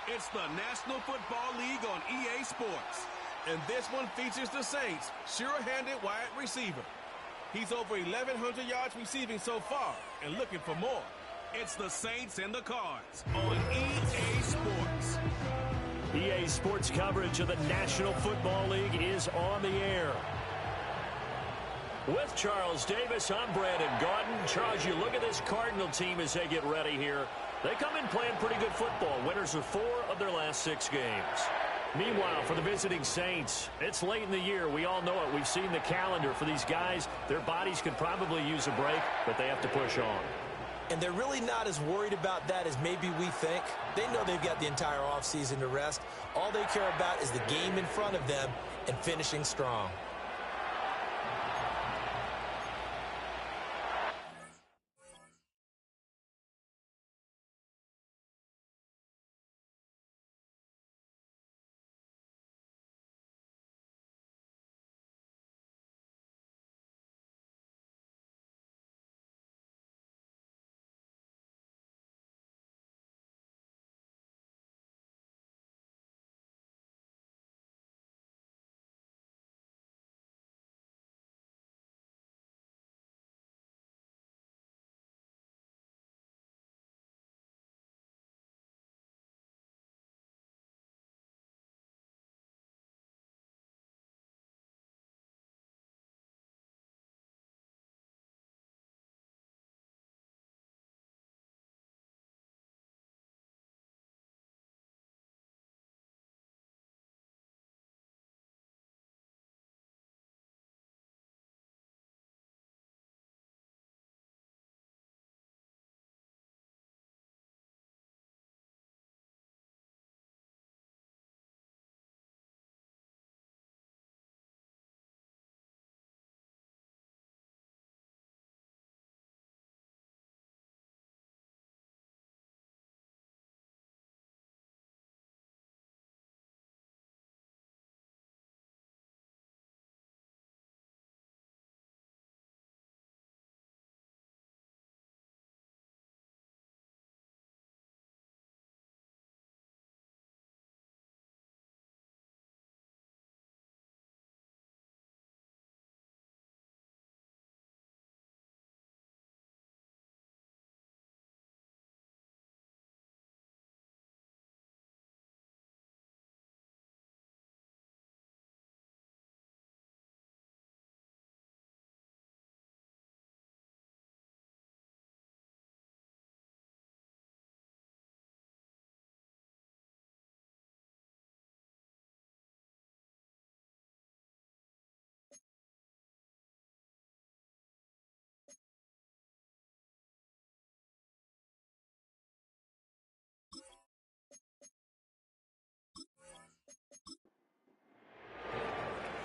It's the National Football League on EA Sports. And this one features the Saints' sure-handed wide receiver. He's over 1,100 yards receiving so far and looking for more. It's the Saints and the Cards on EA Sports. EA Sports coverage of the National Football League is on the air. With Charles Davis, I'm Brandon Gaudin. Charles, you look at this Cardinal team as they get ready here. They come in playing pretty good football. Winners of 4 of their last 6 games. Meanwhile, for the visiting Saints, it's late in the year. We all know it. We've seen the calendar for these guys. Their bodies could probably use a break, but they have to push on. And they're really not as worried about that as maybe we think. They know they've got the entire offseason to rest. All they care about is the game in front of them and finishing strong.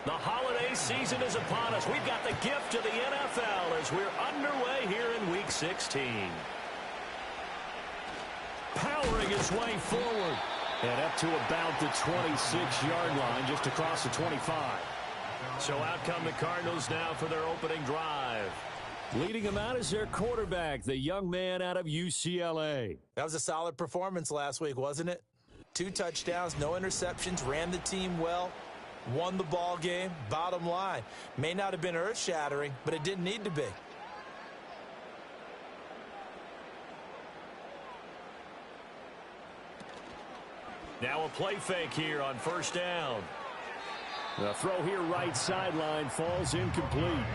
The holiday season is upon us. We've got the gift of the NFL as we're underway here in Week 16. Powering his way forward. And up to about the 26-yard line, just across the 25. So out come the Cardinals now for their opening drive. Leading them out is their quarterback, the young man out of UCLA. That was a solid performance last week, wasn't it? 2 touchdowns, no interceptions, ran the team well. Won the ball game. Bottom line, may not have been earth-shattering, but it didn't need to be. Now a play fake here on first down. The throw here right sideline falls incomplete.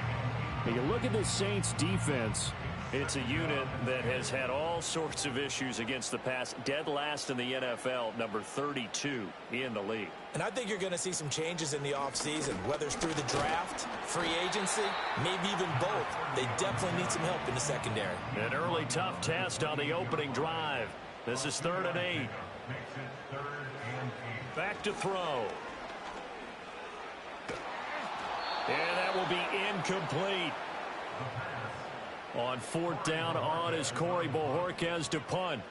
Now you look at the Saints defense. It's a unit that has had all sorts of issues against the pass. Dead last in the NFL, number 32 in the league. And I think you're going to see some changes in the offseason, whether it's through the draft, free agency, maybe even both. They definitely need some help in the secondary. An early tough test on the opening drive. This is 3rd and 8. Back to throw. And that will be incomplete. On 4th down on is Corey Bojorquez to punt.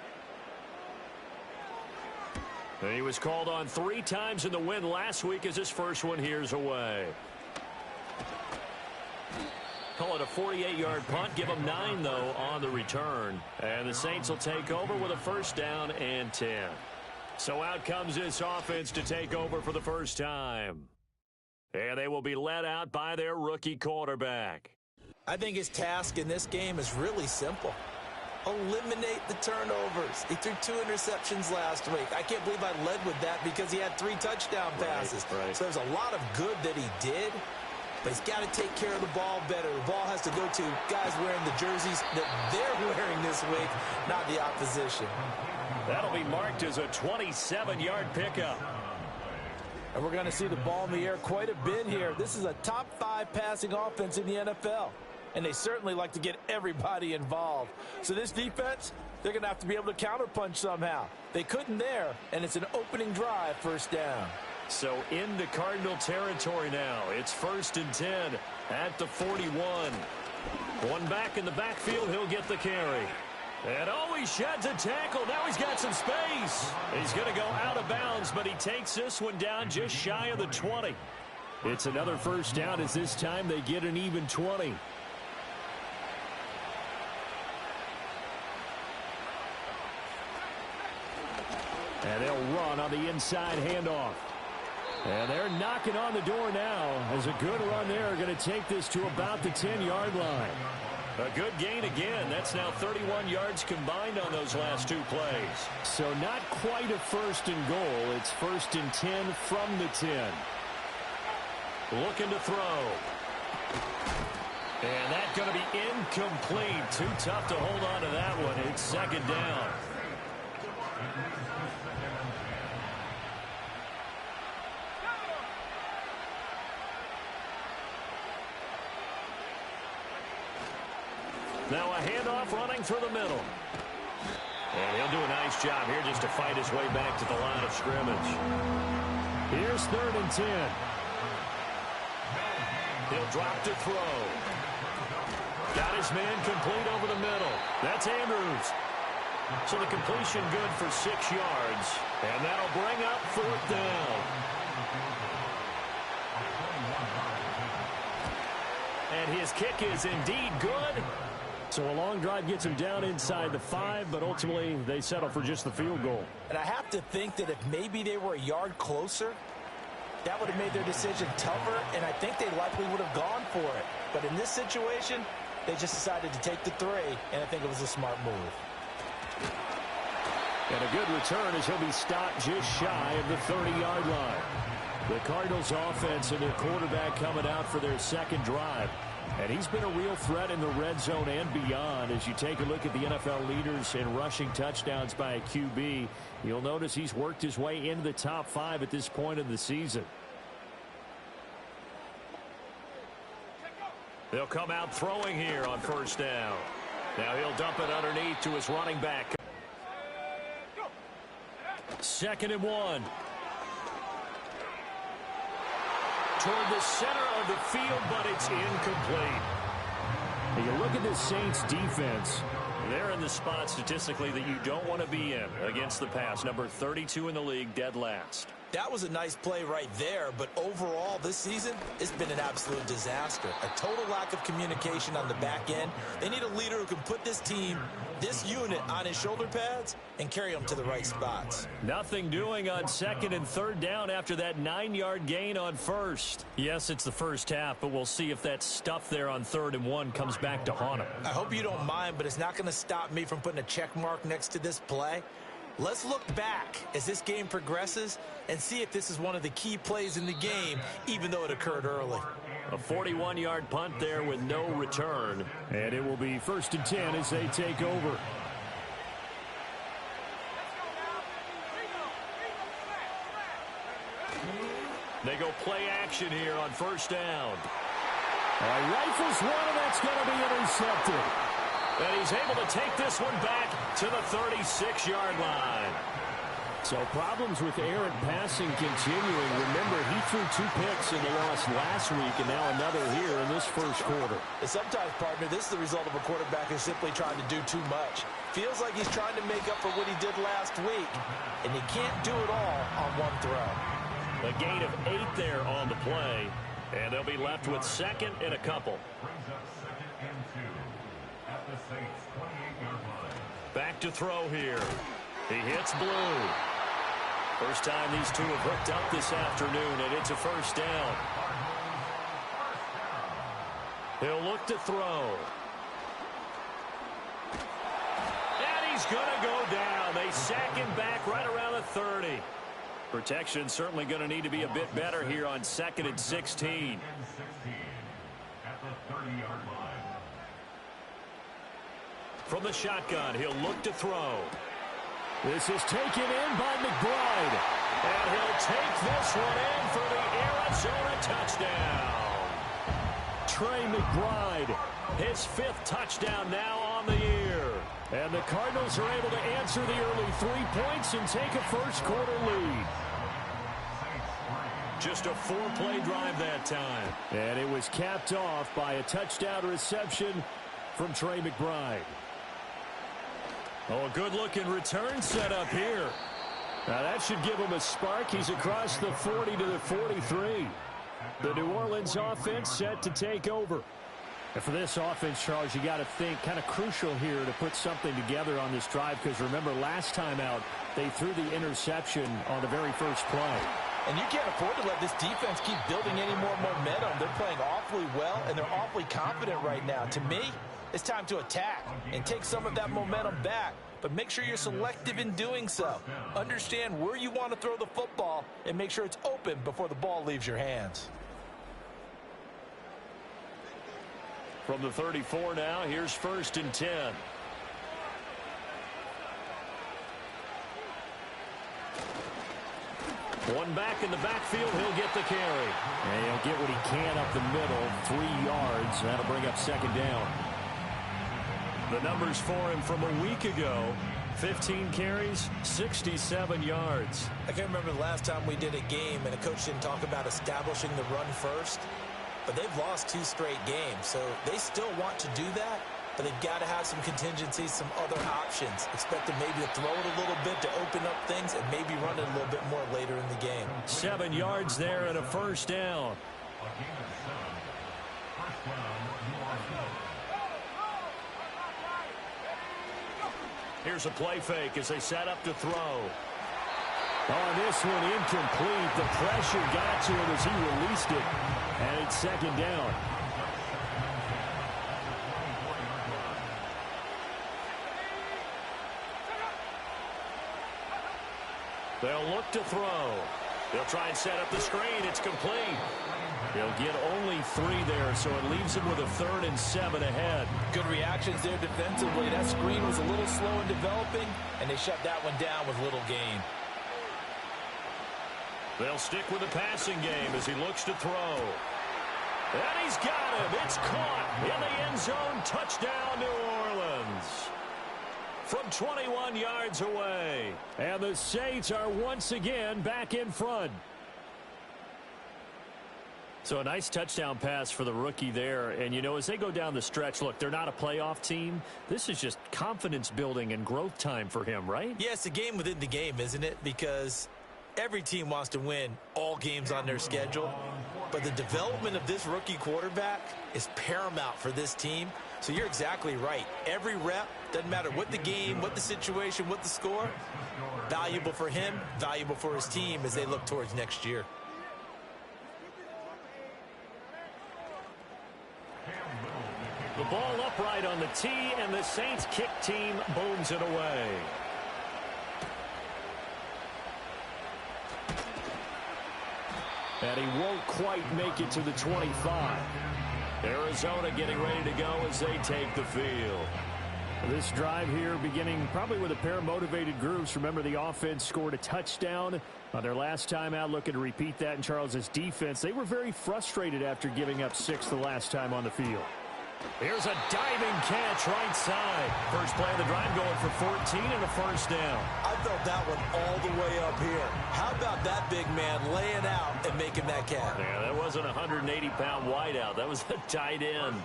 And he was called on 3 times in the win last week as his first one here's away. Call it a 48-yard punt. Give him 9, though, on the return. And the Saints will take over with a 1st down and 10. So out comes this offense to take over for the first time. And they will be led out by their rookie quarterback. I think his task in this game is really simple. Eliminate the turnovers. He threw 2 interceptions last week. I can't believe I led with that because he had 3 touchdown passes. Right. So there's a lot of good that he did, but he's got to take care of the ball better. The ball has to go to guys wearing the jerseys that they're wearing this week, not the opposition. That'll be marked as a 27-yard pickup. And we're going to see the ball in the air quite a bit here. This is a top 5 passing offense in the NFL. And they certainly like to get everybody involved. So this defense, they're going to have to be able to counterpunch somehow. They couldn't there, and it's an opening drive, first down. So into Cardinal territory now. It's 1st and 10 at the 41. One back in the backfield, he'll get the carry. And he sheds a tackle. Now he's got some space. He's going to go out of bounds, but he takes this one down just shy of the 20. It's another first down as this time they get an even 20. And they'll run on the inside handoff. And they're knocking on the door now as a good run there going to take this to about the 10-yard line. A good gain again. That's now 31 yards combined on those last 2 plays. So not quite a 1st and goal. It's 1st and 10 from the 10. Looking to throw. And that's going to be incomplete. Too tough to hold on to that one. It's 2nd down. Now a handoff running through the middle. And he'll do a nice job here just to fight his way back to the line of scrimmage. Here's 3rd and 10. He'll drop to throw. Got his man complete over the middle. That's Andrews. So the completion good for 6 yards. And that'll bring up 4th down. And his kick is indeed good. So a long drive gets him down inside the 5, but ultimately they settle for just the field goal. And I have to think that if maybe they were a yard closer, that would have made their decision tougher, and I think they likely would have gone for it. But in this situation, they just decided to take the 3, and I think it was a smart move. And a good return as he'll be stopped just shy of the 30-yard line. The Cardinals offense and their quarterback coming out for their 2nd drive. And he's been a real threat in the red zone and beyond. As you take a look at the NFL leaders in rushing touchdowns by a QB, you'll notice he's worked his way into the top 5 at this point in the season. They'll come out throwing here on 1st down. Now he'll dump it underneath to his running back. 2nd and 1. Toward the center of the field, but it's incomplete. You look at this Saints defense. They're in the spot statistically that you don't want to be in against the pass. Number 32 in the league, dead last. That was a nice play right there, but overall this season, it's been an absolute disaster. A total lack of communication on the back end. They need a leader who can put this team, this unit, on his shoulder pads and carry them to the right spots. Nothing doing on 2nd and 3rd down after that 9-yard gain on 1st. Yes, it's the first half, but we'll see if that stuff there on 3rd and 1 comes back to haunt him. I hope you don't mind, but it's not going to stop me from putting a check mark next to this play. Let's look back as this game progresses and see if this is one of the key plays in the game, even though it occurred early. A 41-yard punt there with no return. And it will be 1st and 10 as they take over. They go play action here on 1st down. Rifles one, and that's going to be intercepted. And he's able to take this one back to the 36-yard line. So problems with errant passing continuing. Remember, he threw 2 picks in the loss last week, and now another here in this first quarter. And sometimes, partner, this is the result of a quarterback who's simply trying to do too much. Feels like he's trying to make up for what he did last week, and he can't do it all on one throw. A gain of 8 there on the play, and they'll be left with 2nd and a couple. Back to throw here. He hits Blue. First time these two have hooked up this afternoon, and it's a first down. He'll look to throw. And he's going to go down. They sack him back right around the 30. Protection certainly going to need to be a bit better here on 2nd and 16. From the shotgun, he'll look to throw. This is taken in by McBride. And he'll take this one in for the Arizona touchdown. Trey McBride, his 5th touchdown now on the year. And the Cardinals are able to answer the early 3 points and take a first-quarter lead. Just a 4-play drive that time. And it was capped off by a touchdown reception from Trey McBride. Oh, a good-looking return set up here. Now, that should give him a spark. He's across the 40 to the 43. The New Orleans offense set to take over. And for this offense, Charles, you got to think kind of crucial here to put something together on this drive, because remember last time out, they threw the interception on the very first play. And you can't afford to let this defense keep building any more momentum. They're playing awfully well, and they're awfully confident right now. To me, it's time to attack and take some of that momentum back. But make sure you're selective in doing so. Understand where you want to throw the football and make sure it's open before the ball leaves your hands. From the 34 now, here's 1st and 10. One back in the backfield, he'll get the carry. And he'll get what he can up the middle, 3 yards. That'll bring up 2nd down. The numbers for him from a week ago, 15 carries, 67 yards. I can't remember the last time we did a game and a coach didn't talk about establishing the run first. But they've lost 2 straight games, so they still want to do that. But they've got to have some contingencies, some other options. Expect them maybe to throw it a little bit to open up things and maybe run it a little bit more later in the game. 7 yards there and a first down. Here's a play fake as they set up to throw. On this one, incomplete. The pressure got to him as he released it. And it's 2nd down. They'll look to throw. They'll try and set up the screen. It's complete. He'll get only 3 there, so it leaves him with a 3rd and 7 ahead. Good reactions there defensively. That screen was a little slow in developing, and they shut that one down with little gain. They'll stick with the passing game as he looks to throw. And he's got him. It's caught in the end zone. Touchdown, New Orleans. From 21 yards away. And the Saints are once again back in front. So a nice touchdown pass for the rookie there. And, you know, as they go down the stretch, look, they're not a playoff team. This is just confidence building and growth time for him, right? Yeah, it's a game within the game, isn't it? Because every team wants to win all games on their schedule. But the development of this rookie quarterback is paramount for this team. So you're exactly right. Every rep, doesn't matter what the game, what the situation, what the score, valuable for him, valuable for his team as they look towards next year. The ball upright on the tee, and the Saints kick team booms it away. And he won't quite make it to the 25. Arizona getting ready to go as they take the field. This drive here beginning probably with a pair of motivated groups. Remember, the offense scored a touchdown on their last time out, looking to repeat that in Charles's defense. They were very frustrated after giving up 6 the last time on the field. Here's a diving catch right side. First play of the drive going for 14 and a first down. I felt that one all the way up here. How about that big man laying out and making that catch? Yeah, that wasn't a 180-pound wideout. That was a tight end.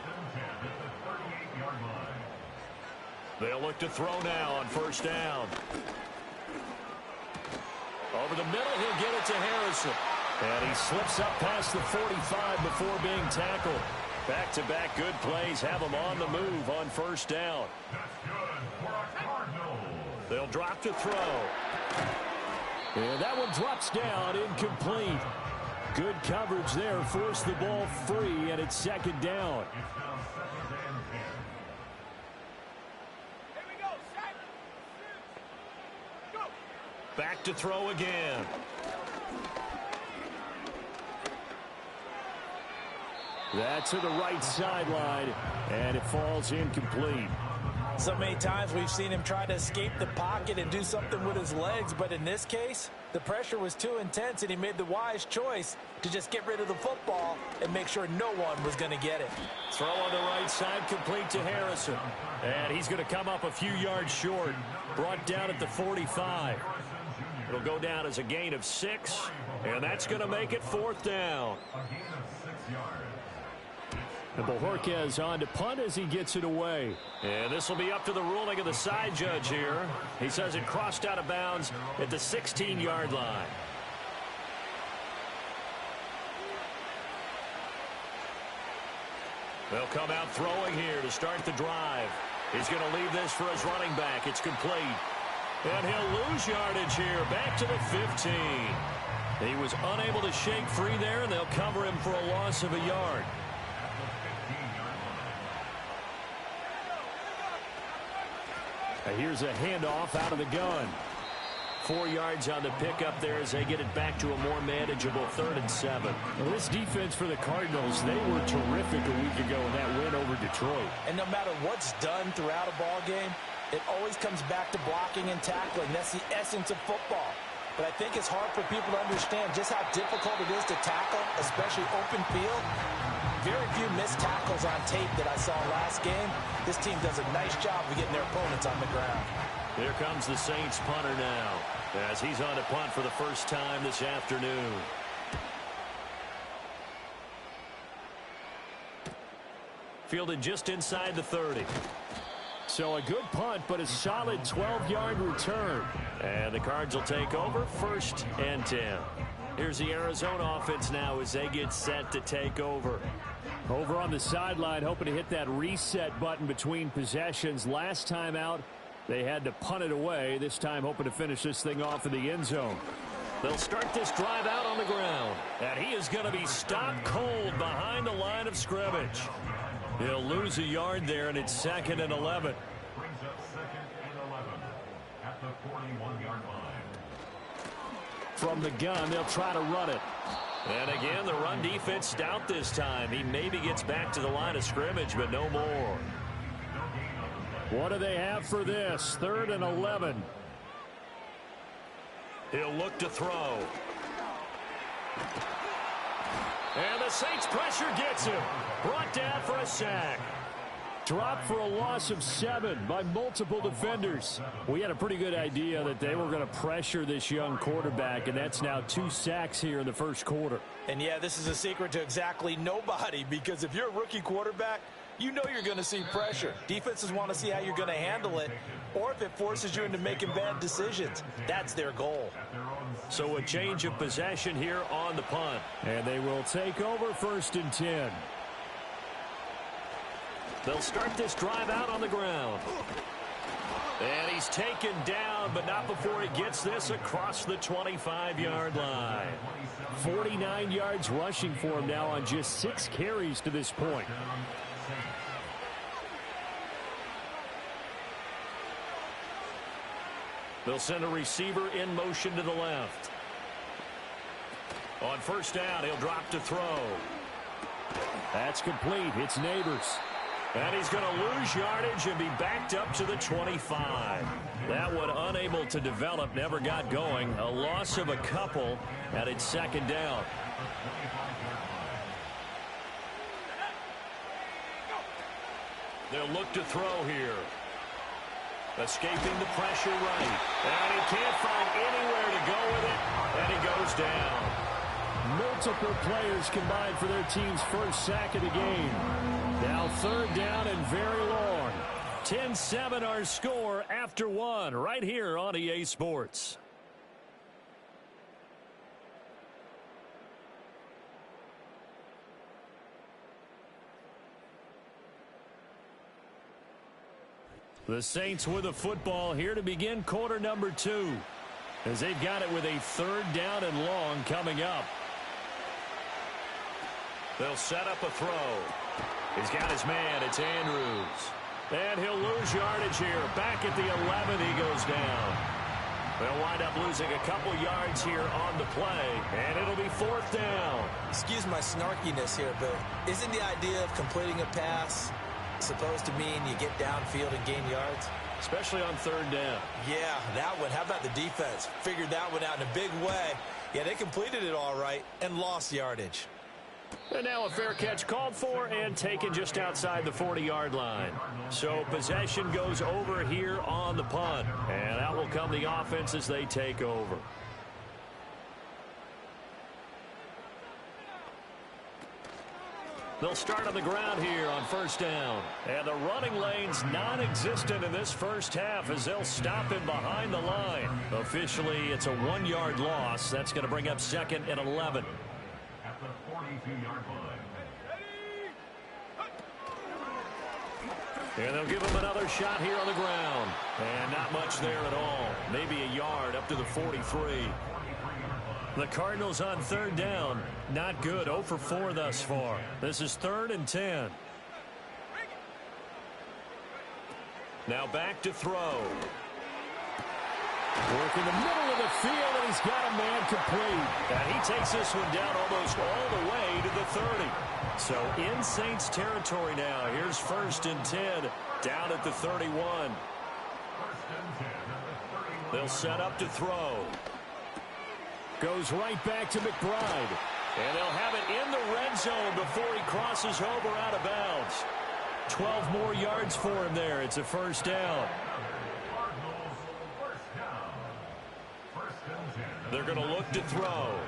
They'll look to throw now on first down. Over the middle, he'll get it to Harrison. And he slips up past the 45 before being tackled. Back-to-back good plays have him on the move on first down. They'll drop to throw. And that one drops down, incomplete. Good coverage there, forced the ball free, and it's second down. Back to throw again. That's to the right sideline, and it falls incomplete. So many times we've seen him try to escape the pocket and do something with his legs, but in this case, the pressure was too intense, and he made the wise choice to just get rid of the football and make sure no one was going to get it. Throw on the right side, complete to Harrison. And he's going to come up a few yards short, brought down at the 45. It'll go down as a gain of 6, and that's going to make it 4th down. And Bojorquez on to punt as he gets it away. And this will be up to the ruling of the side judge here. He says it crossed out of bounds at the 16-yard line. They'll come out throwing here to start the drive. He's going to leave this for his running back. It's complete. And he'll lose yardage here, back to the 15. He was unable to shake free there, and they'll cover him for a loss of a yard. Here's a handoff out of the gun. 4 yards on the pickup there as they get it back to a more manageable 3rd and 7. Well, this defense for the Cardinals, they were terrific a week ago in that win over Detroit. And no matter what's done throughout a ball game, it always comes back to blocking and tackling. That's the essence of football. But I think it's hard for people to understand just how difficult it is to tackle, especially open field. Very few missed tackles on tape that I saw last game. This team does a nice job of getting their opponents on the ground. Here comes the Saints punter now as he's on to punt for the first time this afternoon. Fielded just inside the 30. So a good punt, but a solid 12-yard return. And the Cards will take over 1st and 10. Here's the Arizona offense now as they get set to take over. Over on the sideline, hoping to hit that reset button between possessions. Last time out, they had to punt it away. This time, hoping to finish this thing off in the end zone. They'll start this drive out on the ground. And he is going to be stopped cold behind the line of scrimmage. He'll lose a yard there, and it's 2nd and 11. Brings up 2nd and 11 at the 41-yard line. From the gun, they'll try to run it. And again, the run defense stout this time. He maybe gets back to the line of scrimmage, but no more. What do they have for this? 3rd and 11. He'll look to throw. And the Saints pressure gets him. Brought down for a sack. Dropped for a loss of 7 by multiple defenders. We had a pretty good idea that they were going to pressure this young quarterback, and that's now 2 sacks here in the first quarter. And yeah, this is a secret to exactly nobody, because if you're a rookie quarterback, you know you're going to see pressure. Defenses want to see how you're going to handle it, or if it forces you into making bad decisions. That's their goal. So a change of possession here on the punt. And they will take over 1st and 10. They'll start this drive out on the ground. And he's taken down, but not before he gets this across the 25-yard line. 49 yards rushing for him now on just 6 carries to this point. They'll send a receiver in motion to the left. On 1st down, he'll drop to throw. That's complete. It's Neighbors. And he's going to lose yardage and be backed up to the 25. That one unable to develop, never got going. A loss of a couple, and it's 2nd down. They'll look to throw here. Escaping the pressure right. And he can't find anywhere to go with it, and he goes down. Multiple players combined for their team's first sack of the game. Now 3rd down and very long. 10-7 our score after 1 right here on EA Sports. The Saints with a football here to begin quarter number 2. as they've got it with a 3rd down and long coming up. They'll set up a throw. He's got his man. It's Andrews. And he'll lose yardage here. Back at the 11, he goes down. They'll wind up losing a couple yards here on the play, and it'll be 4th down. Excuse my snarkiness here, but isn't the idea of completing a pass supposed to mean you get downfield and gain yards? Especially on 3rd down. Yeah, that one. How about the defense? Figured that one out in a big way. Yeah, they completed it all right and lost yardage. And now a fair catch called for and taken just outside the 40-yard line. So possession goes over here on the punt. And out will come the offense as they take over. They'll start on the ground here on 1st down. And the running lane's non-existent in this first half as they'll stop him behind the line. Officially, it's a 1-yard loss. That's going to bring up 2nd and 11. At the 42-yard line. And they'll give him another shot here on the ground. And not much there at all. Maybe a yard up to the 43. The Cardinals on 3rd down. Not good. 0 for 4 thus far. This is 3rd and 10. Now back to throw. Work in the middle of the field, and he's got a man complete. And he takes this one down almost all the way to the 30. So in Saints territory now. Here's 1st and 10 down at the 31. They'll set up to throw. Goes right back to McBride. And they'll have it in the red zone before he crosses over out of bounds. 12 more yards for him there. It's a 1st down. They're going to look to throw.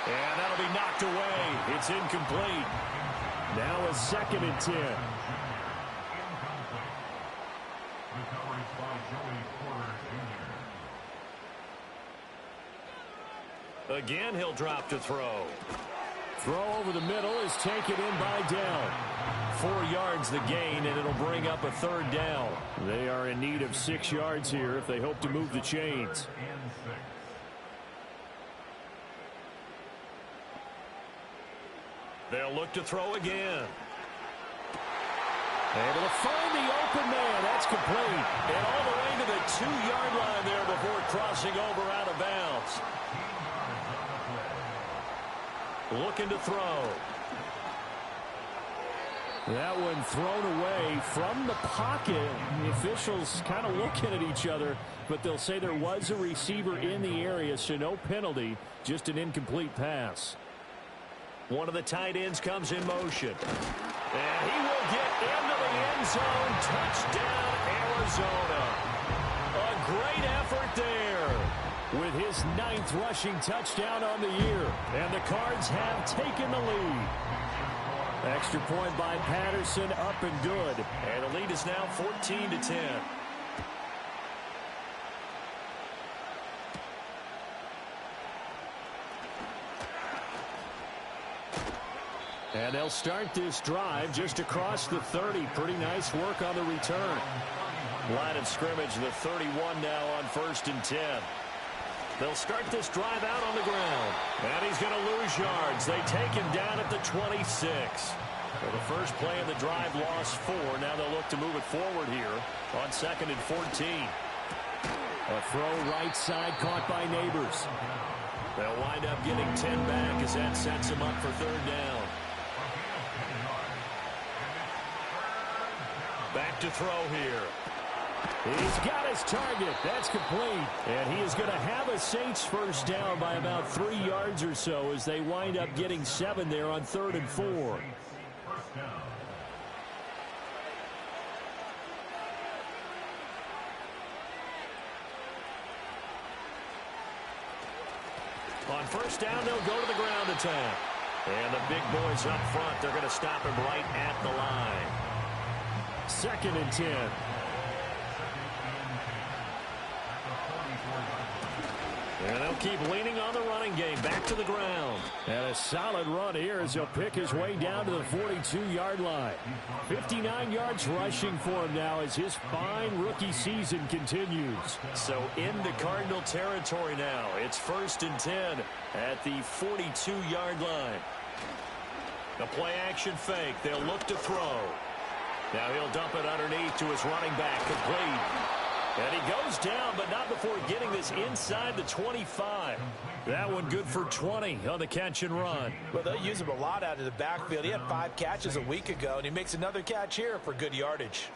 And that'll be knocked away. It's incomplete. Now a 2nd and 10. Again, he'll drop to throw. Throw over the middle is taken in by Dell. 4 yards the gain, and it'll bring up a 3rd down. They are in need of 6 yards here if they hope to move the chains. They'll look to throw again. Able to find the open man. That's complete. And all the way to the 2-yard line there before crossing over out of bounds. Looking to throw. That one thrown away from the pocket. The officials kind of looking at each other, but they'll say there was a receiver in the area, so no penalty, just an incomplete pass. One of the tight ends comes in motion. And he will get into the end zone. Touchdown, Arizona. A great effort there. With his 9th rushing touchdown on the year. And the Cards have taken the lead. Extra point by Patterson, up and good. And the lead is now 14-10. And they'll start this drive just across the 30. Pretty nice work on the return. Line of scrimmage, the 31 now on 1st and 10. They'll start this drive out on the ground. And he's going to lose yards. They take him down at the 26. Well, the first play of the drive lost 4. Now they'll look to move it forward here on 2nd and 14. A throw right side caught by Neighbors. They'll wind up getting 10 back as that sets them up for 3rd down. Back to throw here. He's got his target. That's complete. And he is going to have a Saints first down by about 3 yards or so as they wind up getting 7 there on 3rd and 4. On 1st down, they'll go to the ground attack. And the big boys up front, they're going to stop him right at the line. 2nd and 10. And they'll keep leaning on the running game. Back to the ground. And a solid run here as he'll pick his way down to the 42-yard line. 59 yards rushing for him now as his fine rookie season continues. So into Cardinal territory now. It's 1st and 10 at the 42-yard line. The play-action fake. They'll look to throw. Now he'll dump it underneath to his running back. Complete. And he goes down, but not before getting this inside the 25. That one good for 20 on the catch and run. Well, they'll use him a lot out of the backfield. He had 5 catches a week ago, and he makes another catch here for good yardage.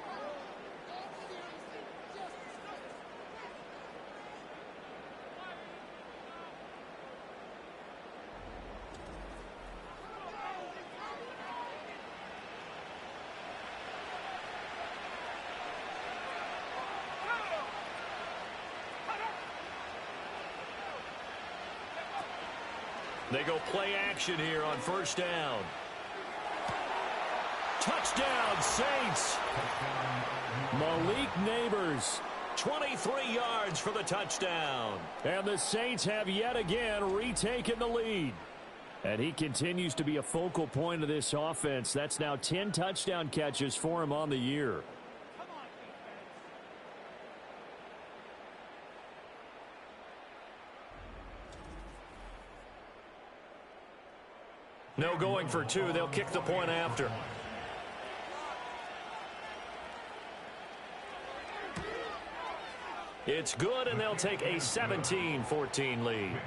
They go play action here on 1st down. Touchdown, Saints. Malik Neighbors. 23 yards for the touchdown. And the Saints have yet again retaken the lead. And he continues to be a focal point of this offense. That's now 10 touchdown catches for him on the year. No going for 2. They'll kick the point after. It's good, and they'll take a 17-14 lead.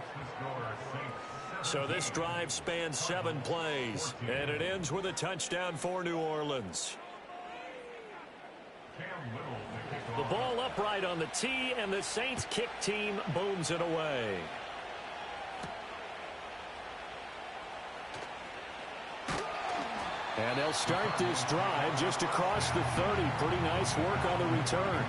So this drive spans 7 plays, and it ends with a touchdown for New Orleans. The ball upright on the tee, and the Saints kick team booms it away. And they'll start this drive just across the 30. Pretty nice work on the return.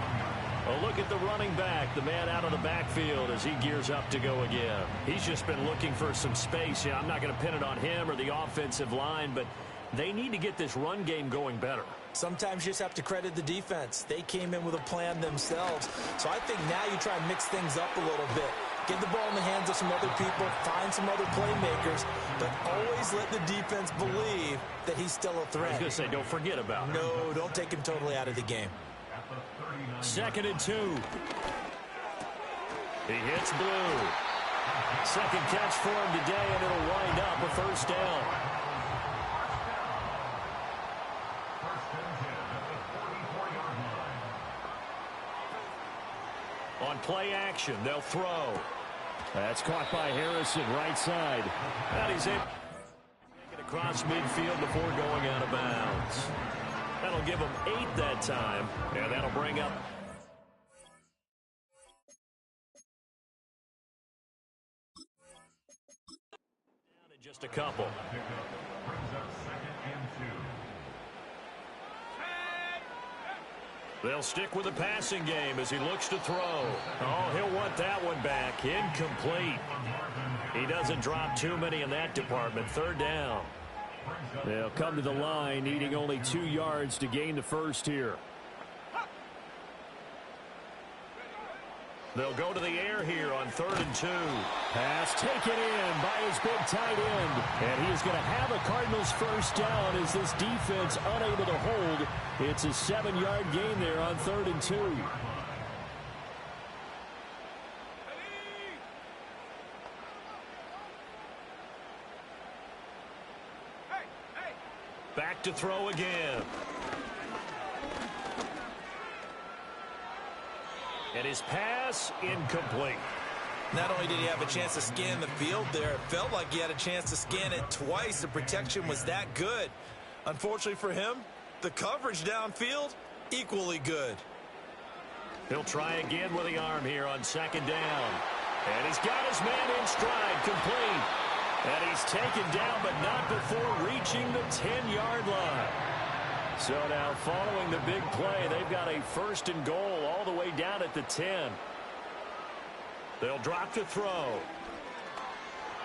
A look at the running back, the man out of the backfield as he gears up to go again. He's just been looking for some space. Yeah, I'm not going to pin it on him or the offensive line, but they need to get this run game going better. Sometimes you just have to credit the defense. They came in with a plan themselves. So I think now you try and mix things up a little bit. Get the ball in the hands of some other people, find some other playmakers, but always let the defense believe that he's still a threat. I was going to say, don't forget about him. No, don't take him totally out of the game. 2nd and 2. He hits blue. Second catch for him today, and it'll wind up a 1st down. On play action, they'll throw. That's caught by Harrison, right side. And he's in. Take it across midfield before going out of bounds. That'll give him 8 that time, and that'll bring up. Down in just a couple. They'll stick with the passing game as he looks to throw. Oh, he'll want that one back. Incomplete. He doesn't drop too many in that department. 3rd down. They'll come to the line, needing only 2 yards to gain the first here. They'll go to the air here on 3rd and 2. Pass taken in by his big tight end. And he is going to have a Cardinals first down as this defense unable to hold. It's a 7-yard gain there on 3rd and 2. Back to throw again. And his pass incomplete. Not only did he have a chance to scan the field there, it felt like he had a chance to scan it twice. The protection was that good. Unfortunately for him, the coverage downfield, equally good. He'll try again with the arm here on 2nd down. And he's got his man in stride, complete. And he's taken down, but not before reaching the 10-yard line. So now following the big play, they've got a 1st and goal all the way down at the 10. They'll drop to throw.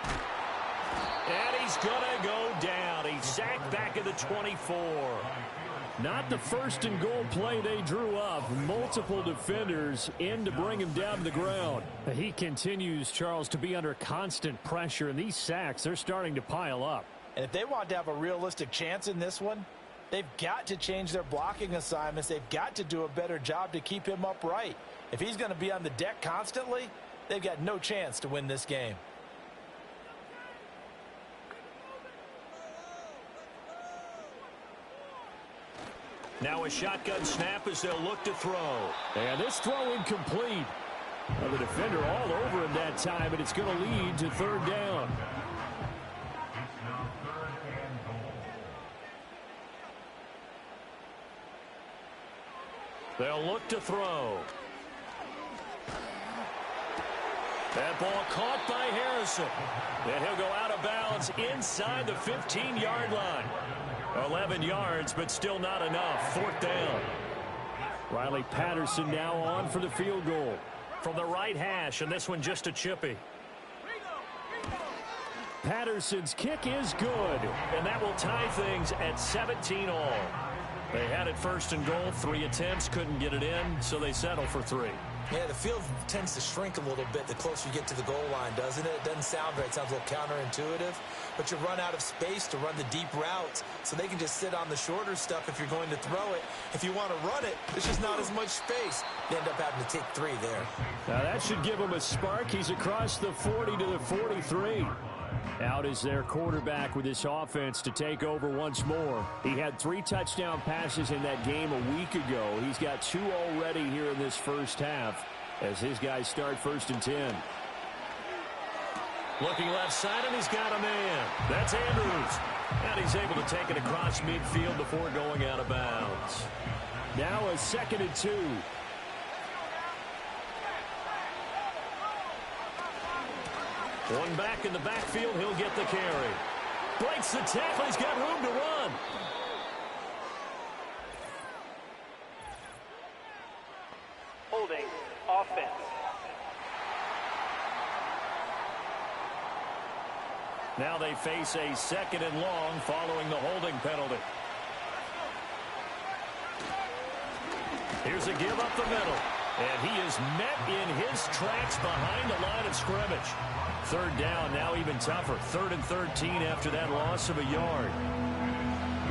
And he's going to go down. He's sacked back at the 24. Not the first and goal play they drew up. Multiple defenders in to bring him down to the ground. He continues, Charles, to be under constant pressure, and these sacks, they're starting to pile up. And if they want to have a realistic chance in this one, they've got to change their blocking assignments. They've got to do a better job to keep him upright. If he's going to be on the deck constantly, they've got no chance to win this game. Now a shotgun snap as they'll look to throw. And this throw incomplete. Well, the defender all over him that time, and it's going to lead to third down. It's now 3rd and goal. They'll look to throw. That ball caught by Harrison. And he'll go out of bounds inside the 15-yard line. 11 yards, but still not enough. 4th down. Riley Patterson now on for the field goal. From the right hash, and this one just a chippy. Patterson's kick is good. And that will tie things at 17 all. They had it 1st and goal, 3 attempts, couldn't get it in, so they settle for 3. Yeah, the field tends to shrink a little bit the closer you get to the goal line, doesn't it? It doesn't sound right. It sounds a little counterintuitive. But you run out of space to run the deep routes, so they can just sit on the shorter stuff if you're going to throw it. If you want to run it, there's just not as much space. You end up having to take 3 there. Now that should give him a spark. He's across the 40 to the 43. Out is their quarterback with this offense to take over once more. He had 3 touchdown passes in that game a week ago. He's got 2 already here in this first half as his guys start 1st and 10. Looking left side, and he's got a man. That's Andrews. And he's able to take it across midfield before going out of bounds. Now a 2nd and 2. One back in the backfield, he'll get the carry. Breaks the tackle, he's got room to run. Holding offense. Now they face a 2nd and long following the holding penalty. Here's a give up the middle. And he is met in his tracks behind the line of scrimmage. 3rd down, now even tougher. 3rd and 13 after that loss of a yard.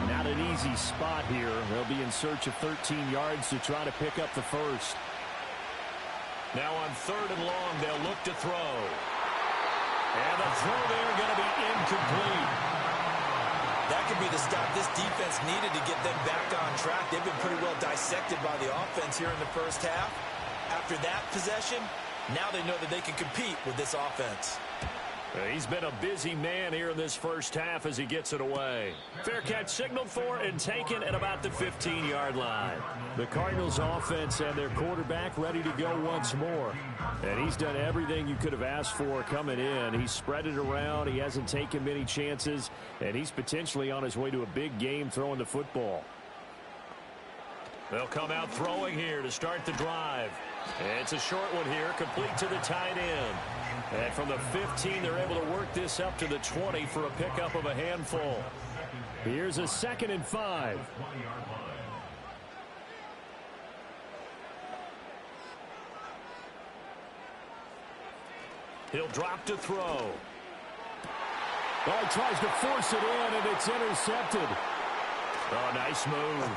Not an easy spot here. They'll be in search of 13 yards to try to pick up the first. Now on 3rd and long, they'll look to throw. And the throw there going to be incomplete. That could be the stop this defense needed to get them back on track. They've been pretty well dissected by the offense here in the first half. After that possession, now they know that they can compete with this offense. He's been a busy man here in this first half as he gets it away. Fair catch signaled for and taken at about the 15-yard line. The Cardinals offense and their quarterback ready to go once more. And he's done everything you could have asked for coming in. He's spread it around. He hasn't taken many chances. And he's potentially on his way to a big game throwing the football. They'll come out throwing here to start the drive. It's a short one here, complete to the tight end. And from the 15, they're able to work this up to the 20 for a pickup of a handful. Here's a 2nd and 5. He'll drop to throw. Oh, he tries to force it in, and it's intercepted. Oh, nice move.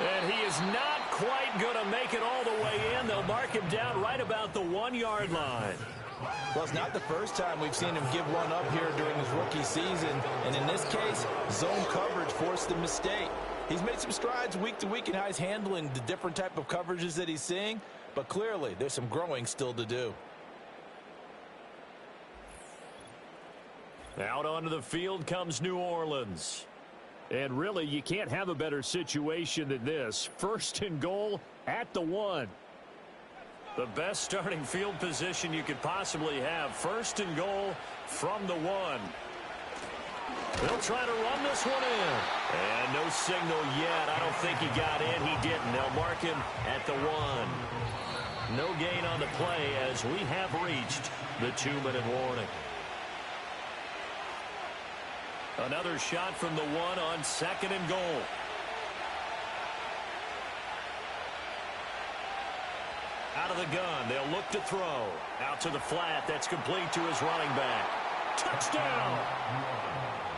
And he is not quite going to make it all the way in. They'll mark him down right about the 1-yard line. Well, it's not the first time we've seen him give one up here during his rookie season. And in this case, zone coverage forced the mistake. He's made some strides week to week in how he's handling the different type of coverages that he's seeing. But clearly, there's some growing still to do. Out onto the field comes New Orleans. And really, you can't have a better situation than this. 1st and goal at the 1. The best starting field position you could possibly have. 1st and goal from the 1. They'll try to run this one in. And no signal yet. I don't think he got in. He didn't. They'll mark him at the 1. No gain on the play as we have reached the 2-minute warning. Another shot from the 1 on 2nd and goal. the gun. They'll look to throw. Out to the flat. That's complete to his running back. Touchdown!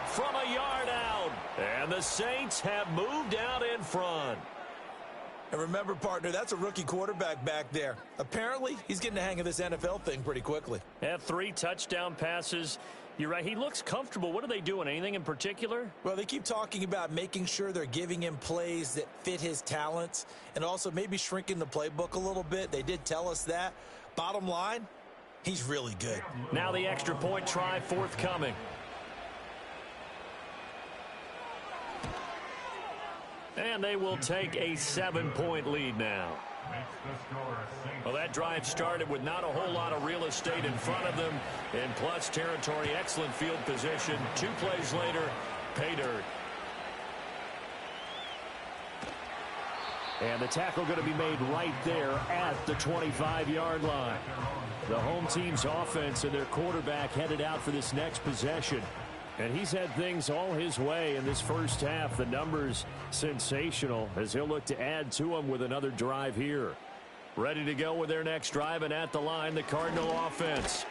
From a yard out. And the Saints have moved out in front. And remember, partner, that's a rookie quarterback back there. Apparently, he's getting the hang of this NFL thing pretty quickly. Have 3 touchdown passes. You're right. He looks comfortable. What are they doing? Anything in particular? Well, they keep talking about making sure they're giving him plays that fit his talents and also maybe shrinking the playbook a little bit. They did tell us that. Bottom line, he's really good. Now the extra point try forthcoming. And they will take a 7-point lead now. Well, that drive started with not a whole lot of real estate in front of them. In plus territory, excellent field position. 2 plays later, pay dirt. And the tackle going to be made right there at the 25-yard line. The home team's offense and their quarterback headed out for this next possession. And he's had things all his way in this first half. The numbers sensational as he'll look to add to them with another drive here. Ready to go with their next drive, and at the line, the Cardinal offense.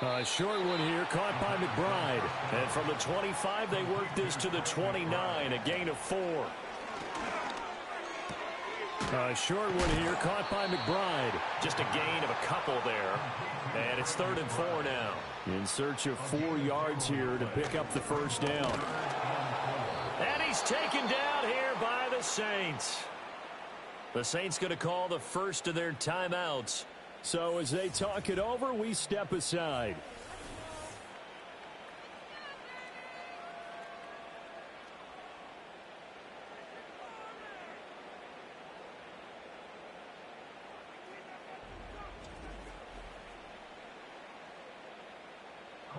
A short one here, caught by McBride. And from the 25, they work this to the 29, a gain of 4. A short one here, caught by McBride. Just a gain of a couple there. And it's 3rd and 4 now. In search of 4 yards here to pick up the first down. And he's taken down here by the Saints. The Saints going to call the first of their timeouts. So as they talk it over, we step aside.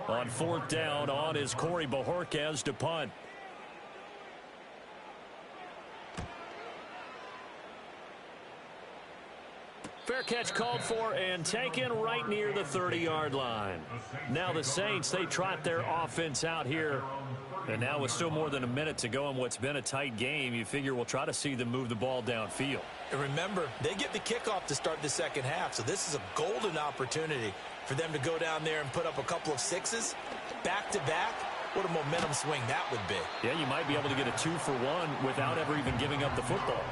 On 4th down, on is Corey Bojorquez to punt. Fair catch called for and taken right near the 30-yard line. Now the Saints, they trot their offense out here. And now with still more than a minute to go in what's been a tight game, you figure we'll try to see them move the ball downfield. And remember, they get the kickoff to start the second half, so this is a golden opportunity for them to go down there and put up a couple of 6s back-to-back. What a momentum swing that would be. Yeah, you might be able to get a 2-for-1 without ever even giving up the football.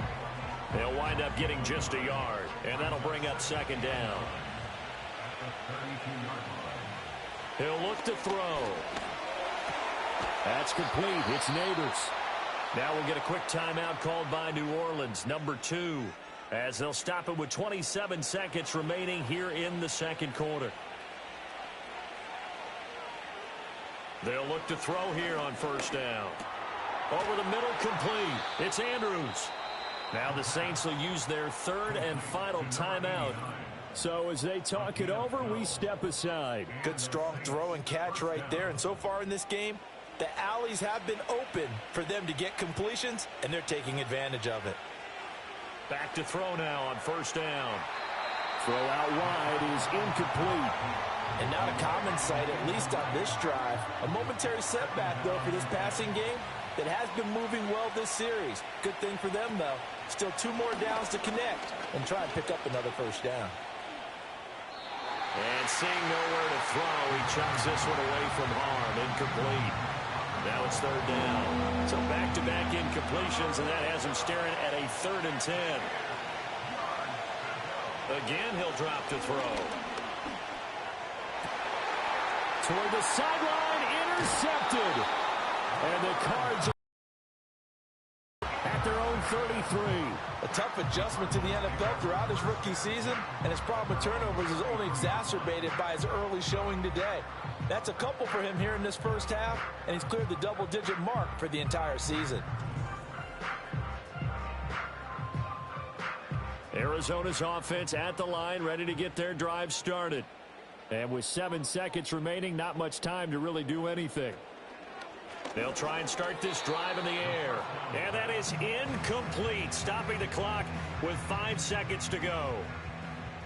They'll wind up getting just a yard, and that'll bring up 2nd down. He'll look to throw. That's complete. It's Neighbors. Now we'll get a quick timeout called by New Orleans, number 2, as they'll stop it with 27 seconds remaining here in the second quarter. They'll look to throw here on 1st down. Over the middle, complete. It's Andrews. Now the Saints will use their 3rd and final timeout. So as they talk it over, we step aside. Good, strong throw and catch right there. And so far in this game, the alleys have been open for them to get completions, and they're taking advantage of it. Back to throw now on 1st down. Throw out wide is incomplete. And not a common sight, at least on this drive. A momentary setback, though, for this passing game that has been moving well this series. Good thing for them, though. Still 2 more downs to connect and try and pick up another 1st down. And seeing nowhere to throw, he chucks this one away from harm. Incomplete. Now it's 3rd down. So back-to-back incompletions, and that has him staring at a 3rd and 10. Again, he'll drop to throw. Toward the sideline, intercepted. And the Cards at their own 33. A tough adjustment to the NFL throughout his rookie season, and his problem with turnovers is only exacerbated by his early showing today. That's a couple for him here in this first half, and he's cleared the double-digit mark for the entire season. Arizona's offense at the line, ready to get their drive started. And with 7 seconds remaining, not much time to really do anything. They'll try and start this drive in the air. And that is incomplete, stopping the clock with 5 seconds to go.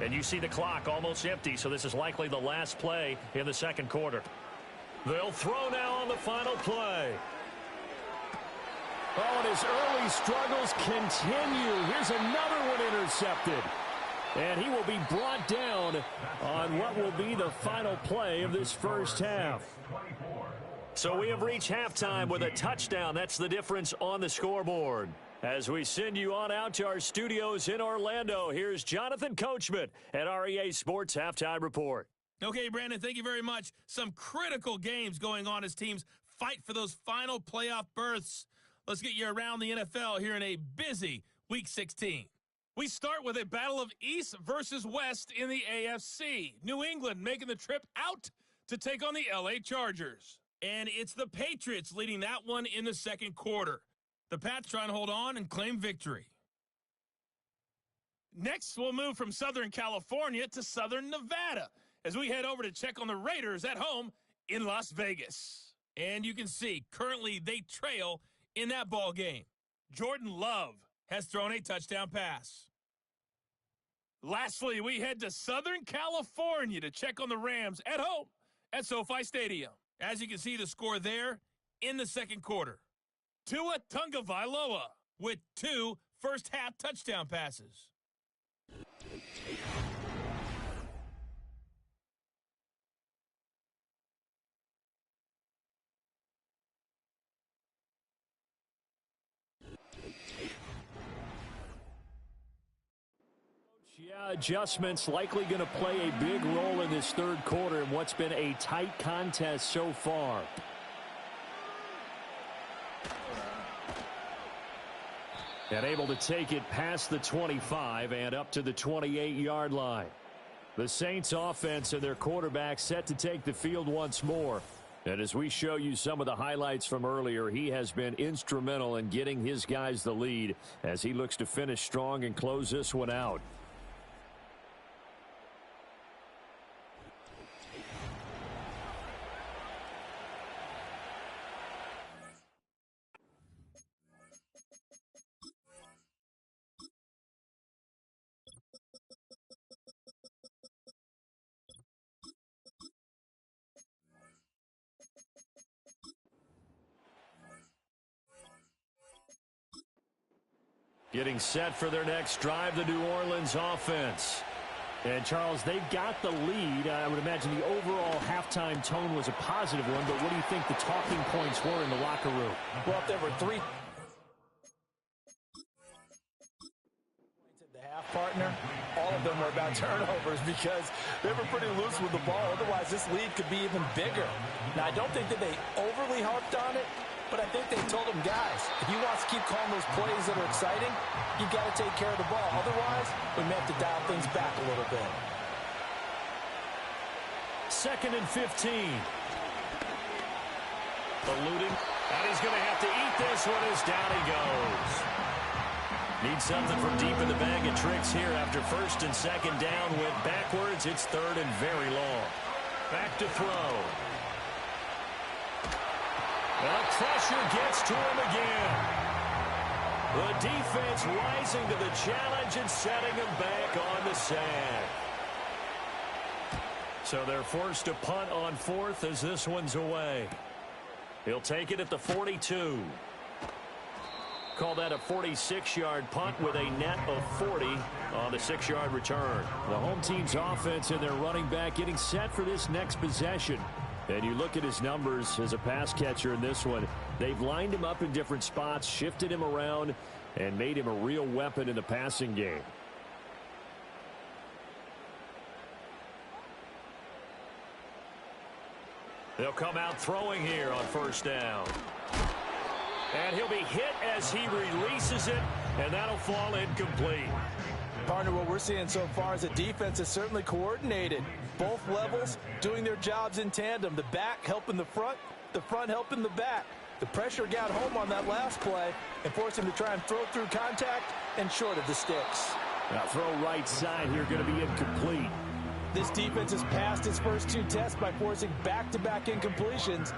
And you see the clock almost empty, so this is likely the last play in the second quarter. They'll throw now on the final play. Oh, and his early struggles continue. Here's another one intercepted. And he will be brought down on what will be the final play of this first half. So we have reached halftime with a touchdown. That's the difference on the scoreboard. As we send you on out to our studios in Orlando, here's Jonathan Coachman at our EA Sports Halftime Report. Okay, Brandon, thank you very much. Some critical games going on as teams fight for those final playoff berths. Let's get you around the NFL here in a busy Week 16. We start with a battle of East versus West in the AFC. New England making the trip out to take on the LA Chargers. And it's the Patriots leading that one in the second quarter. The Pats trying to hold on and claim victory. Next, we'll move from Southern California to Southern Nevada as we head over to check on the Raiders at home in Las Vegas. And you can see currently they trail in that ball game. Jordan Love has thrown a touchdown pass. Lastly, we head to Southern California to check on the Rams at home at SoFi Stadium. As you can see the score there in the second quarter. Tua Tagovailoa with 2 first-half touchdown passes. Yeah, adjustments likely going to play a big role in this third quarter in what's been a tight contest so far. And able to take it past the 25 and up to the 28-yard line. The Saints offense and their quarterback set to take the field once more. And as we show you some of the highlights from earlier, he has been instrumental in getting his guys the lead as he looks to finish strong and close this one out. Getting set for their next drive, the New Orleans offense. And, Charles, they've got the lead. I would imagine the overall halftime tone was a positive one, but what do you think the talking points were in the locker room? Well, if there were 3 the half partner, all of them were about turnovers because they were pretty loose with the ball. Otherwise, this lead could be even bigger. Now, I don't think that they overly harped on it, but I think they told him, guys, if you want to keep calling those plays that are exciting, you got to take care of the ball. Otherwise, we may have to dial things back a little bit. 2nd and 15. Eluding. And he's going to have to eat this one as down he goes. Needs something from deep in the bag of tricks here after 1st and 2nd down. Went backwards. It's 3rd and very long. Back to throw. Well, pressure gets to him again. The defense rising to the challenge and setting him back on the sand. So they're forced to punt on 4th as this one's away. He'll take it at the 42. Call that a 46-yard punt with a net of 40 on the 6-yard return. The home team's offense and their running back getting set for this next possession. And you look at his numbers as a pass catcher in this one. They've lined him up in different spots, shifted him around, and made him a real weapon in the passing game. They'll come out throwing here on 1st down. And he'll be hit as he releases it, and that'll fall incomplete. Partner, what we're seeing so far is the defense is certainly coordinated. Both levels doing their jobs in tandem. The back helping the front helping the back. The pressure got home on that last play and forced him to try and throw through contact and short of the sticks. Now throw right side here, going to be incomplete. This defense has passed its first 2 tests by forcing back-to-back incompletions.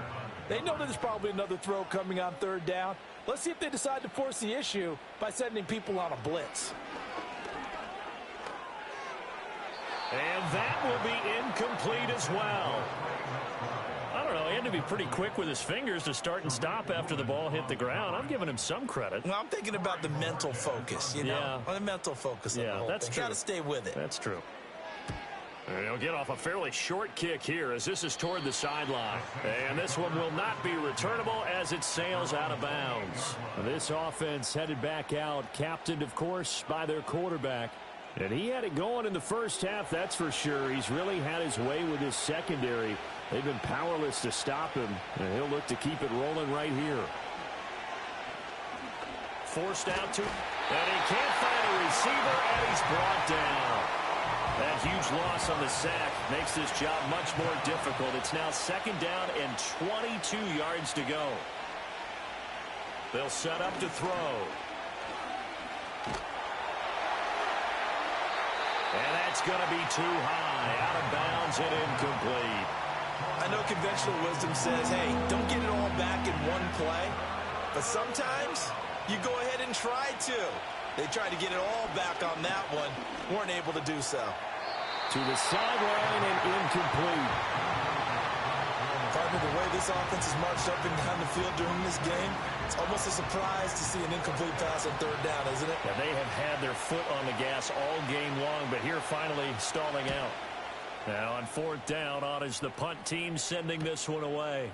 They know that there's probably another throw coming on 3rd down. Let's see if they decide to force the issue by sending people on a blitz. And that will be incomplete as well. I don't know, seemed to be pretty quick with his fingers to start and stop after the ball hit the ground. I'm giving him some credit. Well, I'm thinking about the mental focus, you know? Yeah. The mental focus of the whole that's thing. true. Got to stay with it. That's true. And he'll get off a fairly short kick here as this is toward the sideline. And this one will not be returnable as it sails out of bounds. This offense headed back out, captained, of course, by their quarterback. And he had it going in the first half, that's for sure. He's really had his way with his secondary. They've been powerless to stop him, and he'll look to keep it rolling right here. Forced out to, and he can't find a receiver, and he's brought down. That huge loss on the sack makes this job much more difficult. It's now 2nd down and 22 yards to go. They'll set up to throw. And that's going to be too high, out of bounds and incomplete. I know conventional wisdom says, hey, don't get it all back in one play. But sometimes you go ahead and try to. They tried to get it all back on that one. Weren't able to do so. To the sideline and incomplete. Partner, the way this offense has marched up and down the field during this game, it's almost a surprise to see an incomplete pass on 3rd down, isn't it? Yeah, they have had their foot on the gas all game long, but here finally stalling out. Now on 4th down, on is the punt team sending this one away.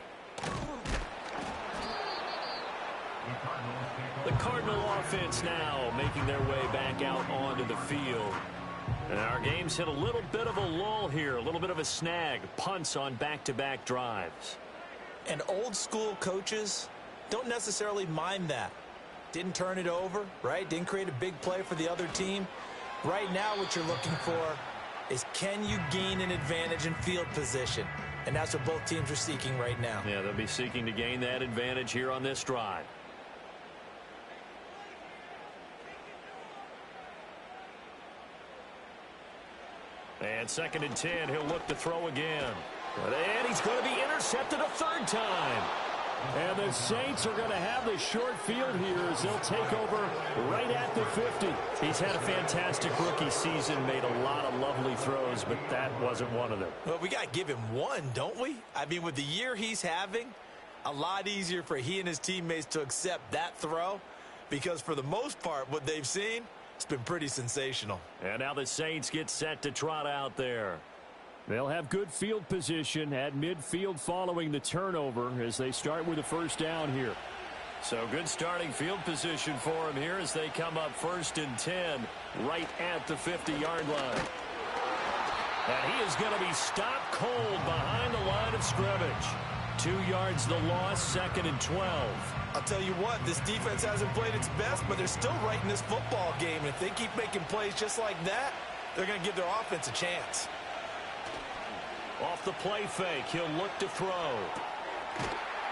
The Cardinal offense now making their way back out onto the field. And our game's hit a little bit of a lull here, a little bit of a snag. Punts on back-to-back drives. And old-school coaches don't necessarily mind that. Didn't turn it over, right? Didn't create a big play for the other team. Right now what you're looking for is can you gain an advantage in field position? And that's what both teams are seeking right now. Yeah, they'll be seeking to gain that advantage here on this drive. And 2nd and 10, he'll look to throw again. And he's going to be intercepted a 3rd time. And the Saints are going to have the short field here as they'll take over right at the 50. He's had a fantastic rookie season, made a lot of lovely throws, but that wasn't one of them. Well, we got to give him one, don't we? I mean, with the year he's having, a lot easier for he and his teammates to accept that throw because for the most part, what they've seen, it's been pretty sensational. And now the Saints get set to trot out there. They'll have good field position at midfield following the turnover as they start with a 1st down here. So good starting field position for him here as they come up 1st and 10 right at the 50-yard line. And he is going to be stopped cold behind the line of scrimmage. 2 yards the loss, 2nd and 12. I'll tell you what, this defense hasn't played its best, but they're still right in this football game. If they keep making plays just like that, they're going to give their offense a chance. Off the play fake, he'll look to throw.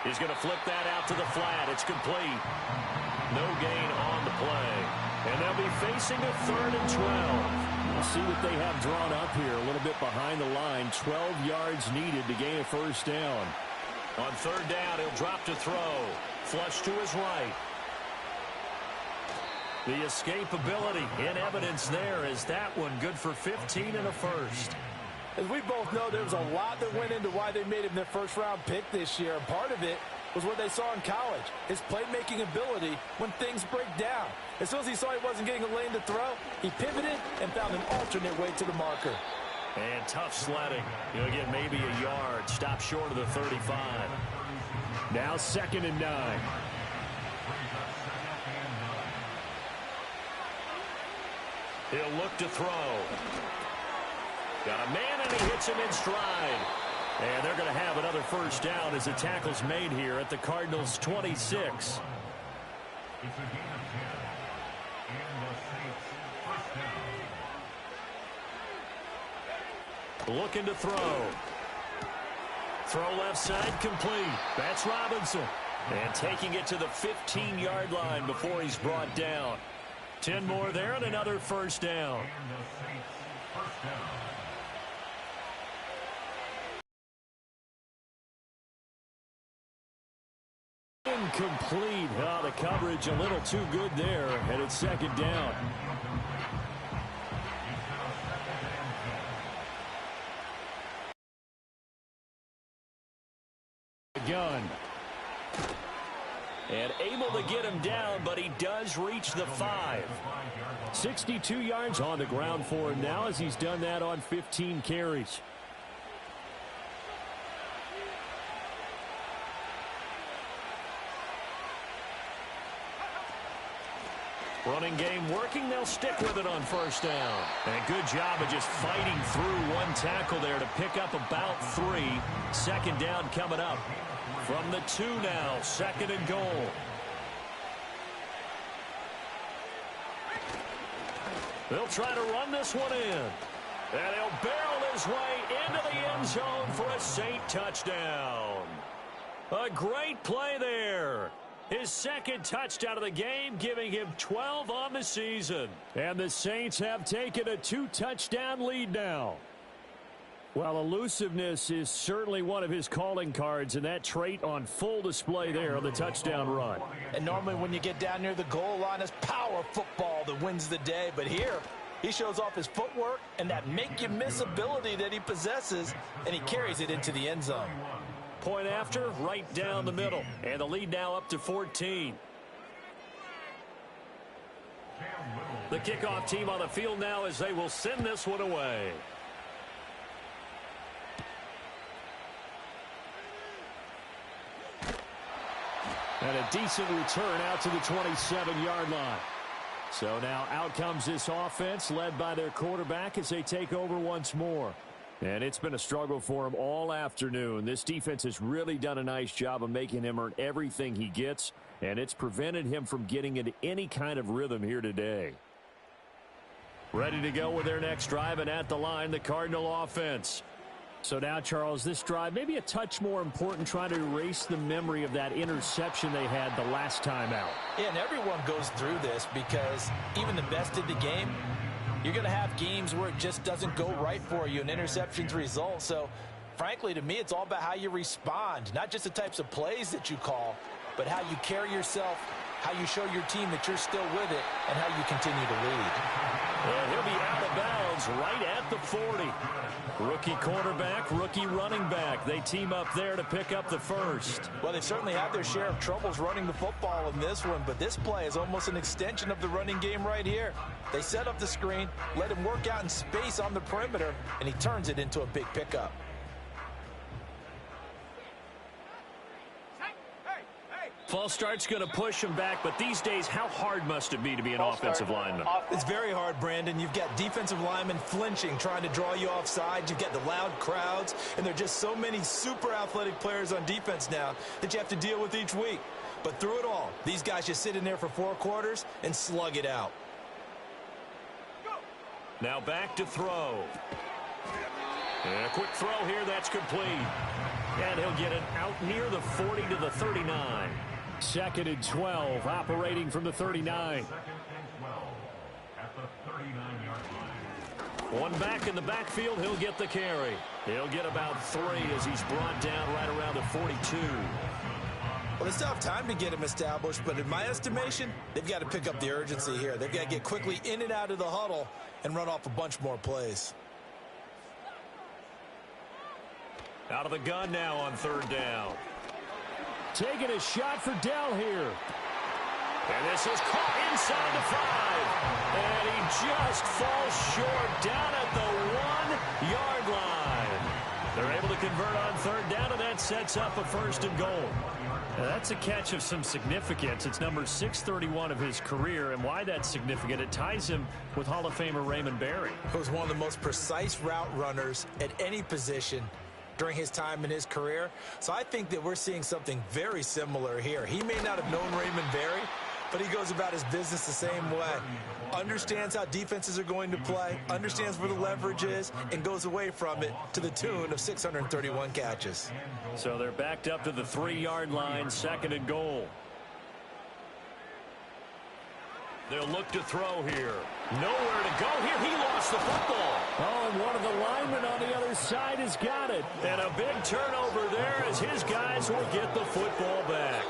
He's going to flip that out to the flat. It's complete. No gain on the play. And they'll be facing a 3rd and 12. We'll see what they have drawn up here. A little bit behind the line. 12 yards needed to gain a 1st down. On 3rd down, he'll drop to throw. Flush to his right. The escapability in evidence there is that one good for 15 and a 1st. As we both know, there was a lot that went into why they made him their 1st-round pick this year. And part of it was what they saw in college, his playmaking ability when things break down. As soon as he saw he wasn't getting a lane to throw, he pivoted and found an alternate way to the marker. And tough sledding. He'll get maybe a yard. Stop short of the 35. Now 2nd and 9. He'll look to throw. Got a man, and he hits him in stride. And they're going to have another 1st down as the tackle's made here at the Cardinals' 26. It's a gain of 10. And the Saints 1st down. Looking to throw. Throw left side complete. That's Robinson. And taking it to the 15-yard line before he's brought down. 10 more there and another 1st down. And the Saints 1st down. Incomplete. Oh, the coverage a little too good there, and it's 2nd down. And able to get him down, but he does reach the 5. 62 yards on the ground for him now as he's done that on 15 carries. Running game working. They'll stick with it on first down. And good job of just fighting through one tackle there to pick up about 3. Second down coming up. From the 2 now, 2nd and goal. They'll try to run this one in. And he'll barrel his way into the end zone for a Saint touchdown. A great play there. His 2nd touchdown of the game, giving him 12 on the season. And the Saints have taken a 2-touchdown lead now. Well, elusiveness is certainly one of his calling cards, and that trait on full display there on the touchdown run. And normally when you get down near the goal line, it's power football that wins the day. But here, he shows off his footwork and that make-you-miss ability that he possesses, and he carries it into the end zone. Point after, right down the middle. And the lead now up to 14. The kickoff team on the field now as they will send this one away. And a decent return out to the 27-yard line. So now out comes this offense led by their quarterback as they take over once more. And it's been a struggle for him all afternoon. This defense has really done a nice job of making him earn everything he gets, and it's prevented him from getting into any kind of rhythm here today. Ready to go with their next drive, and at the line, the Cardinal offense. So now, Charles, this drive maybe a touch more important, trying to erase the memory of that interception they had the last time out. Yeah, and everyone goes through this because even the best in the game, you're going to have games where it just doesn't go right for you, and interceptions result. So, frankly, to me, it's all about how you respond, not just the types of plays that you call, but how you carry yourself, how you show your team that you're still with it, and how you continue to lead. And he'll be out of bounds right at the 40. Rookie quarterback, rookie running back. They team up there to pick up the first. Well, they certainly had their share of troubles running the football in this one, but this play is almost an extension of the running game right here. They set up the screen, let him work out in space on the perimeter, and he turns it into a big pickup. False start's going to push him back, but these days, how hard must it be to be an offensive lineman? It's very hard, Brandon. You've got defensive linemen flinching, trying to draw you offside. You've got the loud crowds, and there are just so many super athletic players on defense now that you have to deal with each week. But through it all, these guys just sit in there for 4 quarters and slug it out. Now back to throw. And a quick throw here, that's complete. And he'll get it out near the 40 to the 39. 2nd and 12, operating from the 39. One back in the backfield, he'll get the carry. He'll get about 3 as he's brought down right around the 42. Well, they still have time to get him established, but in my estimation, they've got to pick up the urgency here. They've got to get quickly in and out of the huddle and run off a bunch more plays. Out of the gun now on 3rd down. Taking a shot for Dell here. And this is caught inside the 5. And he just falls short down at the 1-yard line. They're able to convert on 3rd down, and that sets up a 1st and goal. Now, that's a catch of some significance. It's number 631 of his career, and why that's significant, it ties him with Hall of Famer Raymond Berry. He was one of the most precise route runners at any position during his time in his career. So I think that we're seeing something very similar here. He may not have known Raymond Berry, but he goes about his business the same way. Understands how defenses are going to play, understands where the leverage is, and goes away from it to the tune of 631 catches. So they're backed up to the 3-yard line, 2nd and goal. They'll look to throw here. Nowhere to go here. He lost the football. Oh, and one of the linemen on the other side has got it. And a big turnover there as his guys will get the football back.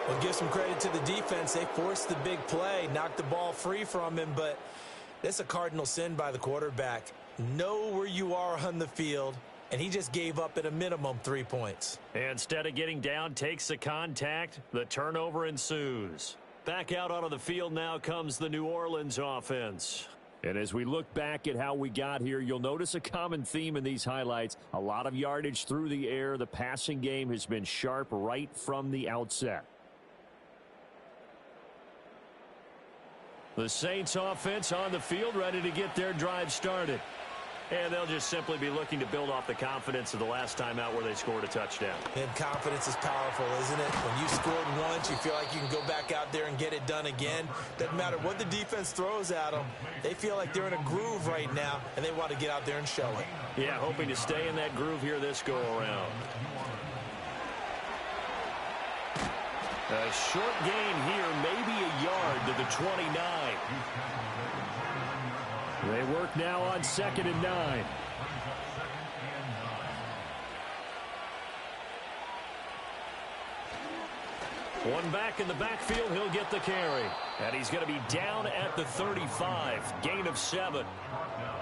Well, give some credit to the defense. They forced the big play, knocked the ball free from him, but that's a cardinal sin by the quarterback. Know where you are on the field and he just gave up at a minimum 3 points. Instead of getting down, takes the contact. The turnover ensues. Back out onto the field now comes the New Orleans offense. And as we look back at how we got here, you'll notice a common theme in these highlights. A lot of yardage through the air. The passing game has been sharp right from the outset. The Saints offense on the field, ready to get their drive started. And they'll just simply be looking to build off the confidence of the last time out where they scored a touchdown. And confidence is powerful, isn't it? When you scored once, you feel like you can go back out there and get it done again. Doesn't matter what the defense throws at them. They feel like they're in a groove right now, and they want to get out there and show it. Yeah, hoping to stay in that groove here this go-around. A short gain here, maybe a yard to the 29. They work now on 2nd and 9. One back in the backfield, he'll get the carry. And he's going to be down at the 35. Gain of 7.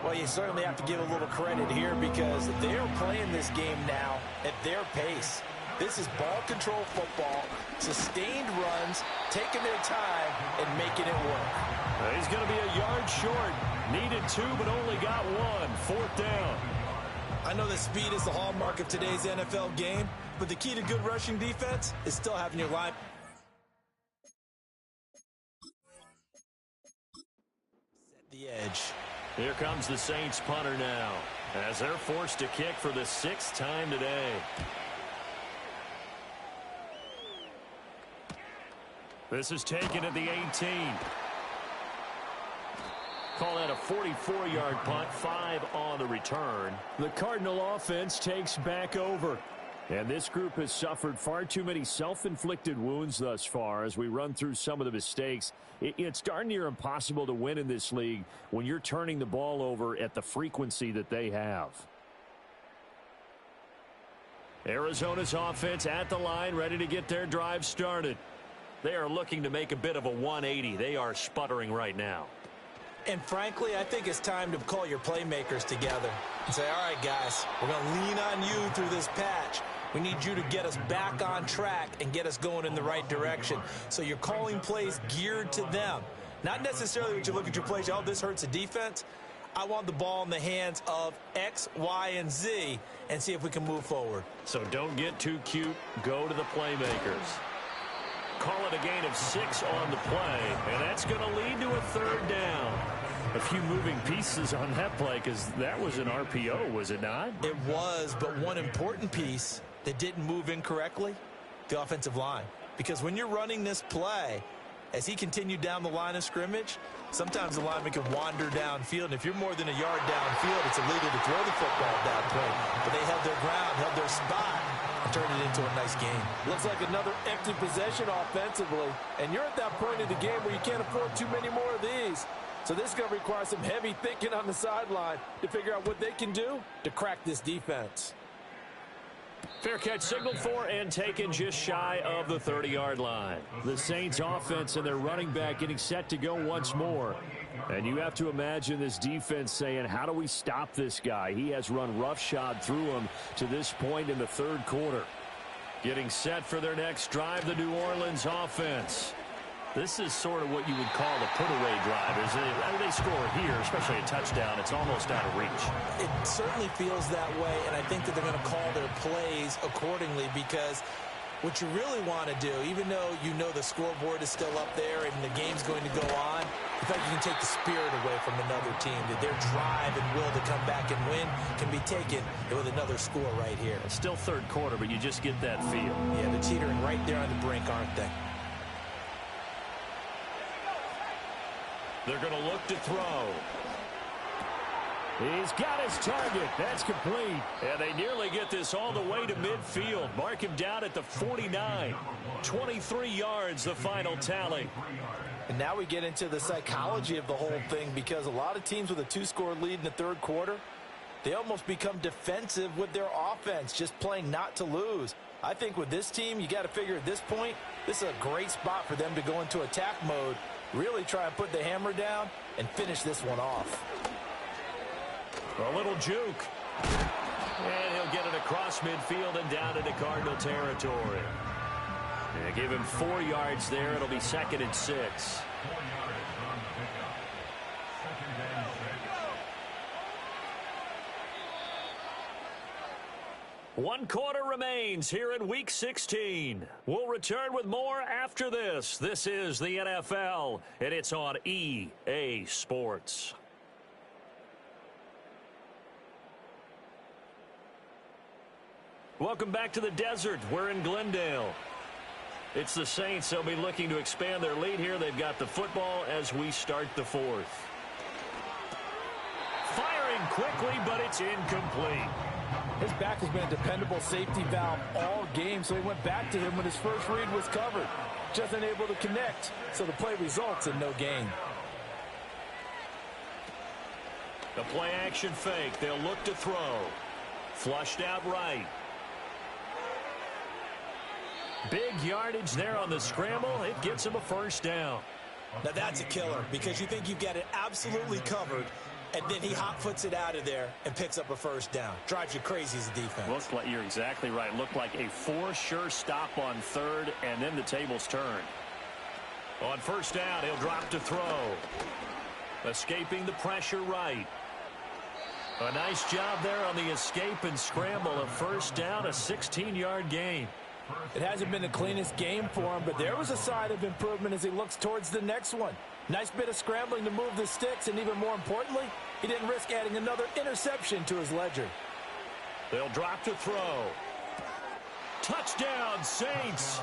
Well, you certainly have to give a little credit here because they're playing this game now at their pace. This is ball control football, sustained runs, taking their time, and making it work. He's going to be a yard short. Needed 2, but only got 1. 4th down. I know that speed is the hallmark of today's NFL game, but the key to good rushing defense is still having your line. Set the edge. Here comes the Saints punter now, as they're forced to kick for the 6th time today. This is taken at the 18. Call that a 44-yard punt, 5 on the return. The Cardinal offense takes back over. And this group has suffered far too many self-inflicted wounds thus far as we run through some of the mistakes. It's darn near impossible to win in this league when you're turning the ball over at the frequency that they have. Arizona's offense at the line, ready to get their drive started. They are looking to make a bit of a 180. They are sputtering right now. And frankly, I think it's time to call your playmakers together and say, all right, guys, we're going to lean on you through this patch. We need you to get us back on track and get us going in the right direction. So you're calling plays geared to them. Not necessarily when you look at your plays, oh, this hurts the defense. I want the ball in the hands of X, Y, and Z and see if we can move forward. So don't get too cute. Go to the playmakers. Call it a gain of 6 on the play, and that's going to lead to a 3rd down. A few moving pieces on that play because that was an RPO, was it not? It was, but one important piece that didn't move incorrectly, the offensive line. Because when you're running this play, as he continued down the line of scrimmage, sometimes the lineman can wander downfield, and if you're more than a yard downfield, it's illegal to throw the football at that point. But they held their ground, held their spot, and turned it into a nice game. Looks like another empty possession offensively, and you're at that point in the game where you can't afford too many more of these. So this is going to require some heavy thinking on the sideline to figure out what they can do to crack this defense. Fair catch signaled for and taken just shy of the 30-yard line. The Saints offense and their running back getting set to go once more. And you have to imagine this defense saying, how do we stop this guy? He has run roughshod through him to this point in the 3rd quarter. Getting set for their next drive, the New Orleans offense. This is sort of what you would call a put-away drive. They score here, especially a touchdown, it's almost out of reach. It certainly feels that way, and I think that they're going to call their plays accordingly because what you really want to do, even though you know the scoreboard is still up there and the game's going to go on, in fact, you can take the spirit away from another team. That their drive and will to come back and win can be taken with another score right here. It's still 3rd quarter, but you just get that feel. Yeah, they're teetering right there on the brink, aren't they? They're going to look to throw. He's got his target. That's complete. And they nearly get this all the way to midfield. Mark him down at the 49. 23 yards, the final tally. And now we get into the psychology of the whole thing because a lot of teams with a 2-score lead in the 3rd quarter, they almost become defensive with their offense, just playing not to lose. I think with this team, you got to figure at this point, this is a great spot for them to go into attack mode, really try and put the hammer down and finish this one off. A little juke. And he'll across midfield and down into Cardinal territory. And give him 4 yards there. It'll be 2nd and 6. 4 yards on the pickup. 2nd and 6. 1 quarter remains here in Week 16. We'll return with more after this. This is the NFL, and it's on EA Sports. Welcome back to the desert. We're in Glendale. It's the Saints. They'll be looking to expand their lead here. They've got the football as we start the 4th. Firing quickly, but it's incomplete. His back has been a dependable safety valve all game, so he went back to him when his first read was covered. Just unable to connect, so the play results in no gain. The play action fake. They'll look to throw. Flushed out right. Big yardage there on the scramble. It gets him a first down. Now that's a killer because you think you've got it absolutely covered, and then he hot-foots it out of there and picks up a first down. Drives you crazy as a defense. Looks like you're exactly right. Looked like a 4 sure stop on 3rd, and then the tables turn. On first down, he'll drop to throw. Escaping the pressure right. A nice job there on the escape and scramble. A first down, a 16-yard gain. It hasn't been the cleanest game for him, but there was a sign of improvement as he looks towards the next one. Nice bit of scrambling to move the sticks, and even more importantly, he didn't risk adding another interception to his ledger. They'll drop to throw. Touchdown, Saints!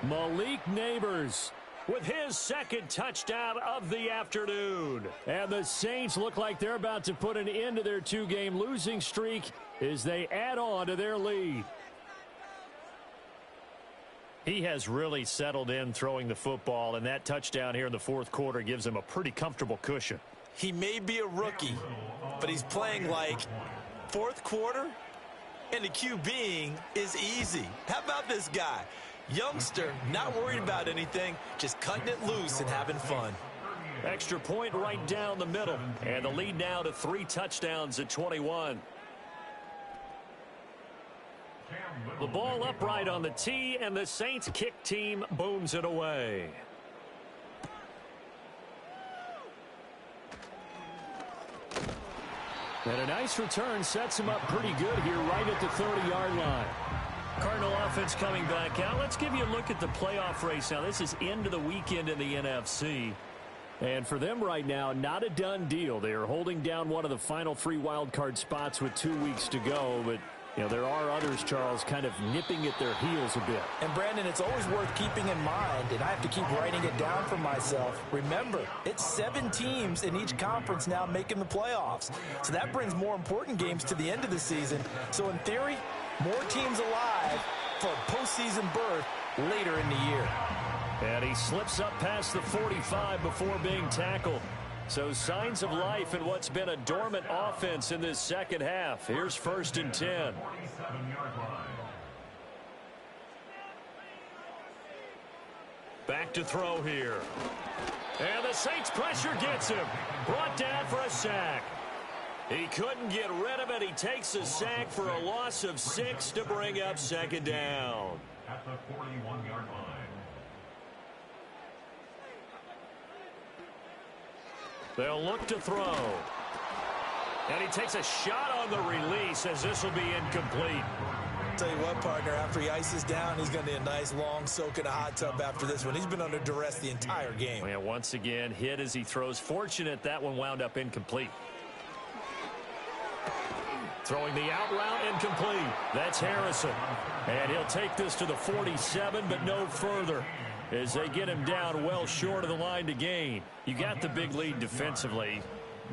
Malik Neighbors With his 2nd touchdown of the afternoon. And the Saints look like they're about to put an end to their 2-game losing streak as they add on to their lead. He has really settled in throwing the football, and that touchdown here in the 4th quarter gives him a pretty comfortable cushion. He may be a rookie, but he's playing like 4th quarter, and the QBing is easy. How about this guy? Youngster, not worried about anything, just cutting it loose and having fun. Extra point right down the middle, and the lead now to 3 touchdowns at 21. The ball upright on the tee, and the Saints kick team booms it away. And a nice return sets him up pretty good here right at the 30-yard line. Cardinal offense coming back out. Let's give you a look at the playoff race now. This is into the weekend in the NFC. And for them right now, not a done deal. They are holding down one of the final 3 wild card spots with 2 weeks to go, but you know, there are others, Charles, kind of nipping at their heels a bit. And, Brandon, it's always worth keeping in mind, and I have to keep writing it down for myself. Remember, it's 7 teams in each conference now making the playoffs. So that brings more important games to the end of the season. So, in theory, more teams alive for a postseason berth later in the year. And he slips up past the 45 before being tackled. So signs of life in what's been a dormant offense in this second half. Here's 1st and 10. Back to throw here. And the Saints pressure gets him. Brought down for a sack. He couldn't get rid of it. He takes a sack for a loss of 6 to bring up 2nd down. At the 41-yard line. They'll look to throw. And he takes a shot on the release as this will be incomplete. Tell you what, partner, after he ices down, he's going to need a nice long soak in a hot tub after this one. He's been under duress the entire game. And once again, hit as he throws. Fortunate that one wound up incomplete. Throwing the out route, incomplete. That's Harrison. And he'll take this to the 47, but no further, as they get him down well short of the line to gain. You got the big lead defensively.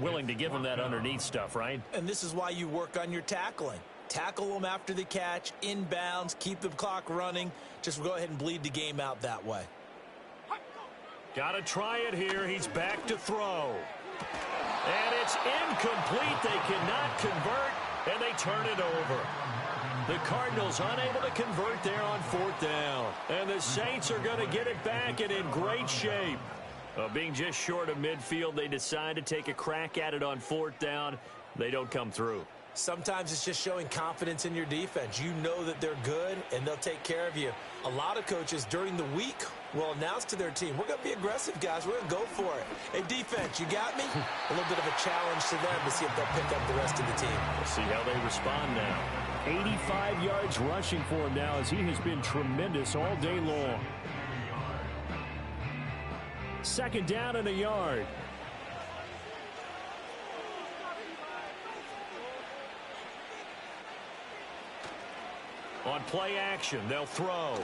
Willing to give him that underneath stuff, right? And this is why you work on your tackling. Tackle them after the catch, inbounds, keep the clock running. Just go ahead and bleed the game out that way. Got to try it here. He's back to throw. And it's incomplete. They cannot convert, and they turn it over. The Cardinals unable to convert there on 4th down. And the Saints are going to get it back and in great shape. Being just short of midfield, they decide to take a crack at it on 4th down. They don't come through. Sometimes it's just showing confidence in your defense. You know that they're good, and they'll take care of you. A lot of coaches during the week will announce to their team, we're going to be aggressive, guys. We're going to go for it. Hey, defense, you got me? A little bit of a challenge to them to see if they'll pick up the rest of the team. We'll see how they respond now. 85 yards rushing for him now as he has been tremendous all day long. Second down and a yard. On play action, they'll throw.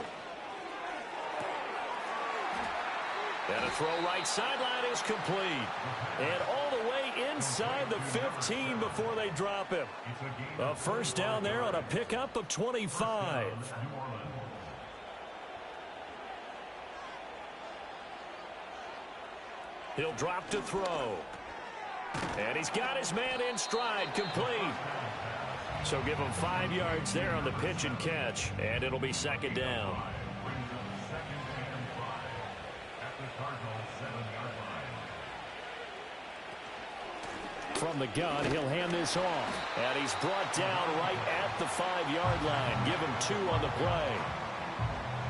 And a throw right sideline is complete. And all the way inside the 15 before they drop him. A first down there on a pickup of 25. He'll drop to throw. And he's got his man in stride, complete. So give him 5 yards there on the pitch and catch, and it'll be second down. From the gun, he'll hand this off. And he's brought down right at the 5-yard line. Give him 2 on the play.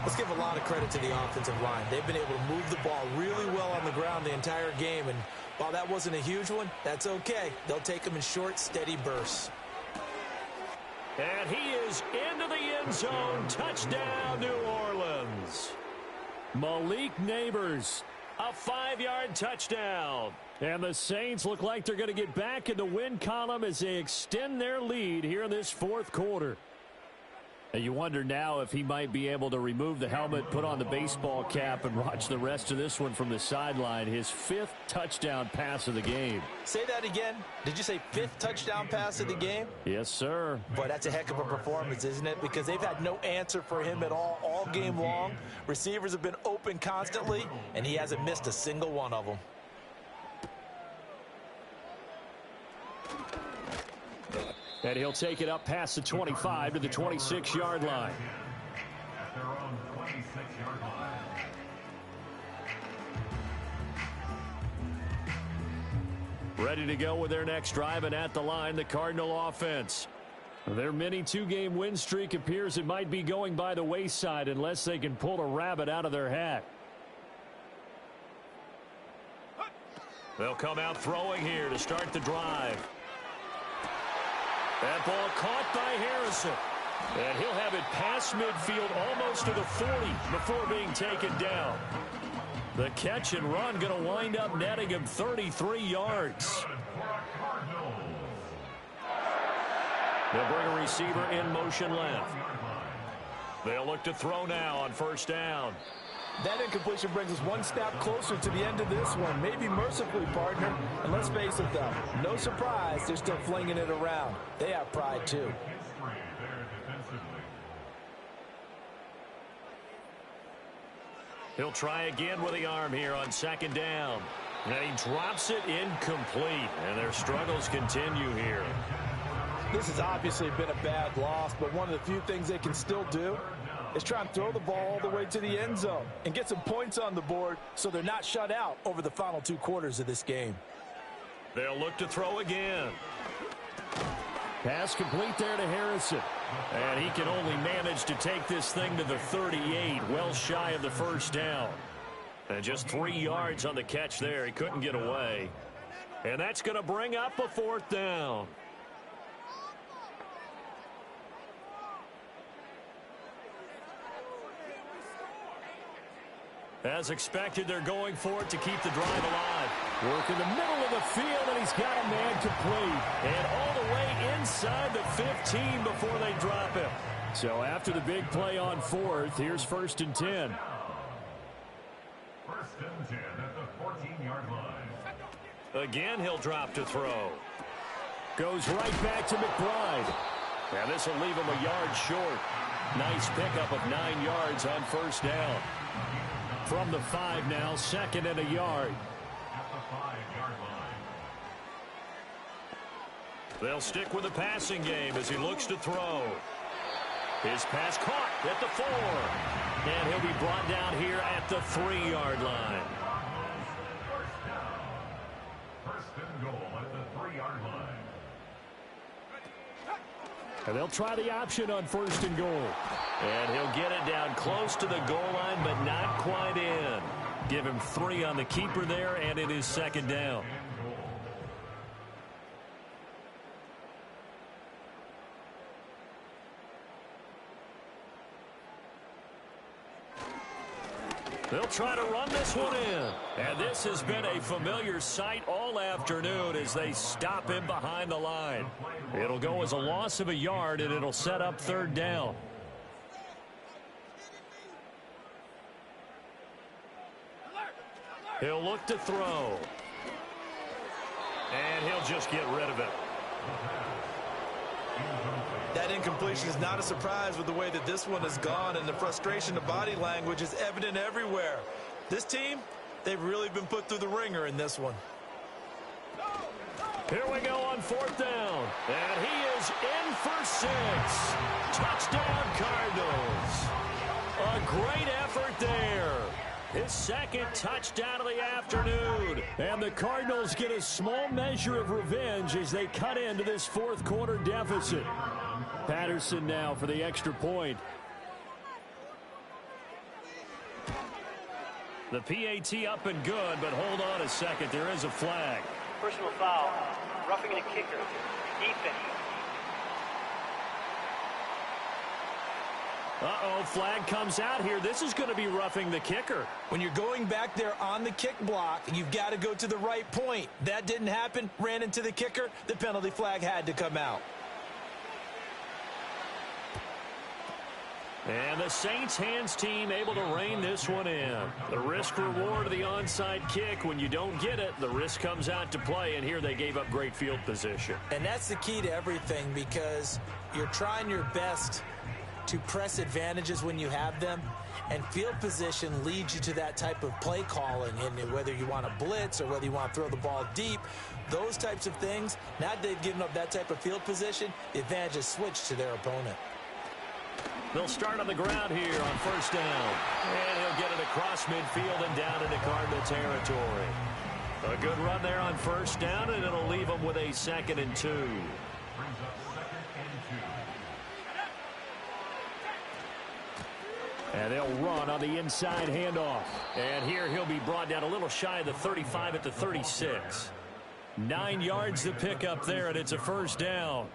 Let's give a lot of credit to the offensive line. They've been able to move the ball really well on the ground the entire game, and while that wasn't a huge one, that's okay. They'll take them in short, steady bursts. And he is into the end zone. Touchdown, New Orleans. Malik Neighbors. A 5-yard touchdown. And the Saints look like they're going to get back in the win column as they extend their lead here in this fourth quarter. And you wonder now if he might be able to remove the helmet, put on the baseball cap, and watch the rest of this one from the sideline. His 5th touchdown pass of the game. Say that again. Did you say 5th touchdown pass of the game? Yes, sir. Boy, that's a heck of a performance, isn't it? Because they've had no answer for him at all game long. Receivers have been open constantly, and he hasn't missed a single one of them. And he'll take it up past the 25 to the 26-yard line. At their own 26-yard line. Ready to go with their next drive, and at the line, the Cardinal offense. Their mini 2-game win streak appears it might be going by the wayside unless they can pull a rabbit out of their hat. They'll come out throwing here to start the drive. That ball caught by Harrison. And he'll have it past midfield almost to the 40 before being taken down. The catch and run going to wind up netting him 33 yards. They'll bring a receiver in motion left. They'll look to throw now on first down. That incompletion brings us one step closer to the end of this one. Maybe mercifully, partner. And let's face it, though, no surprise, they're still flinging it around. They have pride, too. He'll try again with the arm here on second down. And he drops it incomplete. And their struggles continue here. This has obviously been a bad loss, but one of the few things they can still do is try and throw the ball all the way to the end zone and get some points on the board so they're not shut out over the final 2 quarters of this game. They'll look to throw again. Pass complete there to Harrison. And he can only manage to take this thing to the 38, well shy of the first down. And just 3 yards on the catch there. He couldn't get away. And that's going to bring up a 4th down. As expected, they're going for it to keep the drive alive. Work in the middle of the field, and he's got a man complete. And all the way inside the 15 before they drop him. So after the big play on 4th, here's 1st and 10. 1st and 10 at the 14-yard line. Again, he'll drop to throw. Goes right back to McBride. And this will leave him a yard short. Nice pickup of 9 yards on first down. From the 5 now, 2nd and a yard. At the 5-yard line. They'll stick with the passing game as he looks to throw. His pass caught at the 4. And he'll be brought down here at the 3-yard line. First down. 1st and goal at the 3-yard line. And they'll try the option on 1st and goal. And he'll get it down close to the goal line, but not quite in. Give him 3 on the keeper there, and it is 2nd down. They'll try to run this one in. And this has been a familiar sight all afternoon as they stop him behind the line. It'll go as a loss of a yard, and it'll set up 3rd down. He'll look to throw. And he'll just get rid of it. That incompletion is not a surprise with the way that this one has gone, and the frustration of body language is evident everywhere. This team, they've really been put through the ringer in this one. Here we go on 4th down. And he is in for 6. Touchdown, Cardinals. A great effort there. His 2nd touchdown of the afternoon. And the Cardinals get a small measure of revenge as they cut into this 4th quarter deficit. Patterson now for the extra point. The PAT up and good, but hold on a second. There is a flag. Personal foul. Roughing the kicker. Defense. Uh-oh, flag comes out here. This is going to be roughing the kicker. When you're going back there on the kick block, you've got to go to the right point. That didn't happen. Ran into the kicker. The penalty flag had to come out. And the Saints hands team able to rein this one in. The risk reward of the onside kick. When you don't get it, the risk comes out to play, and here they gave up great field position. And that's the key to everything, because you're trying your best to press advantages when you have them, and field position leads you to that type of play calling, and whether you want to blitz or whether you want to throw the ball deep, those types of things. Now that they've given up that type of field position, the advantage is switched to their opponent. They'll start on the ground here on 1st down, and he'll get it across midfield and down into Cardinal territory. A good run there on 1st down, and it'll leave them with a 2nd and 2. And they'll run on the inside handoff. And here he'll be brought down a little shy of the 35 at the 36. 9 yards to pick up there, and it's a 1st down.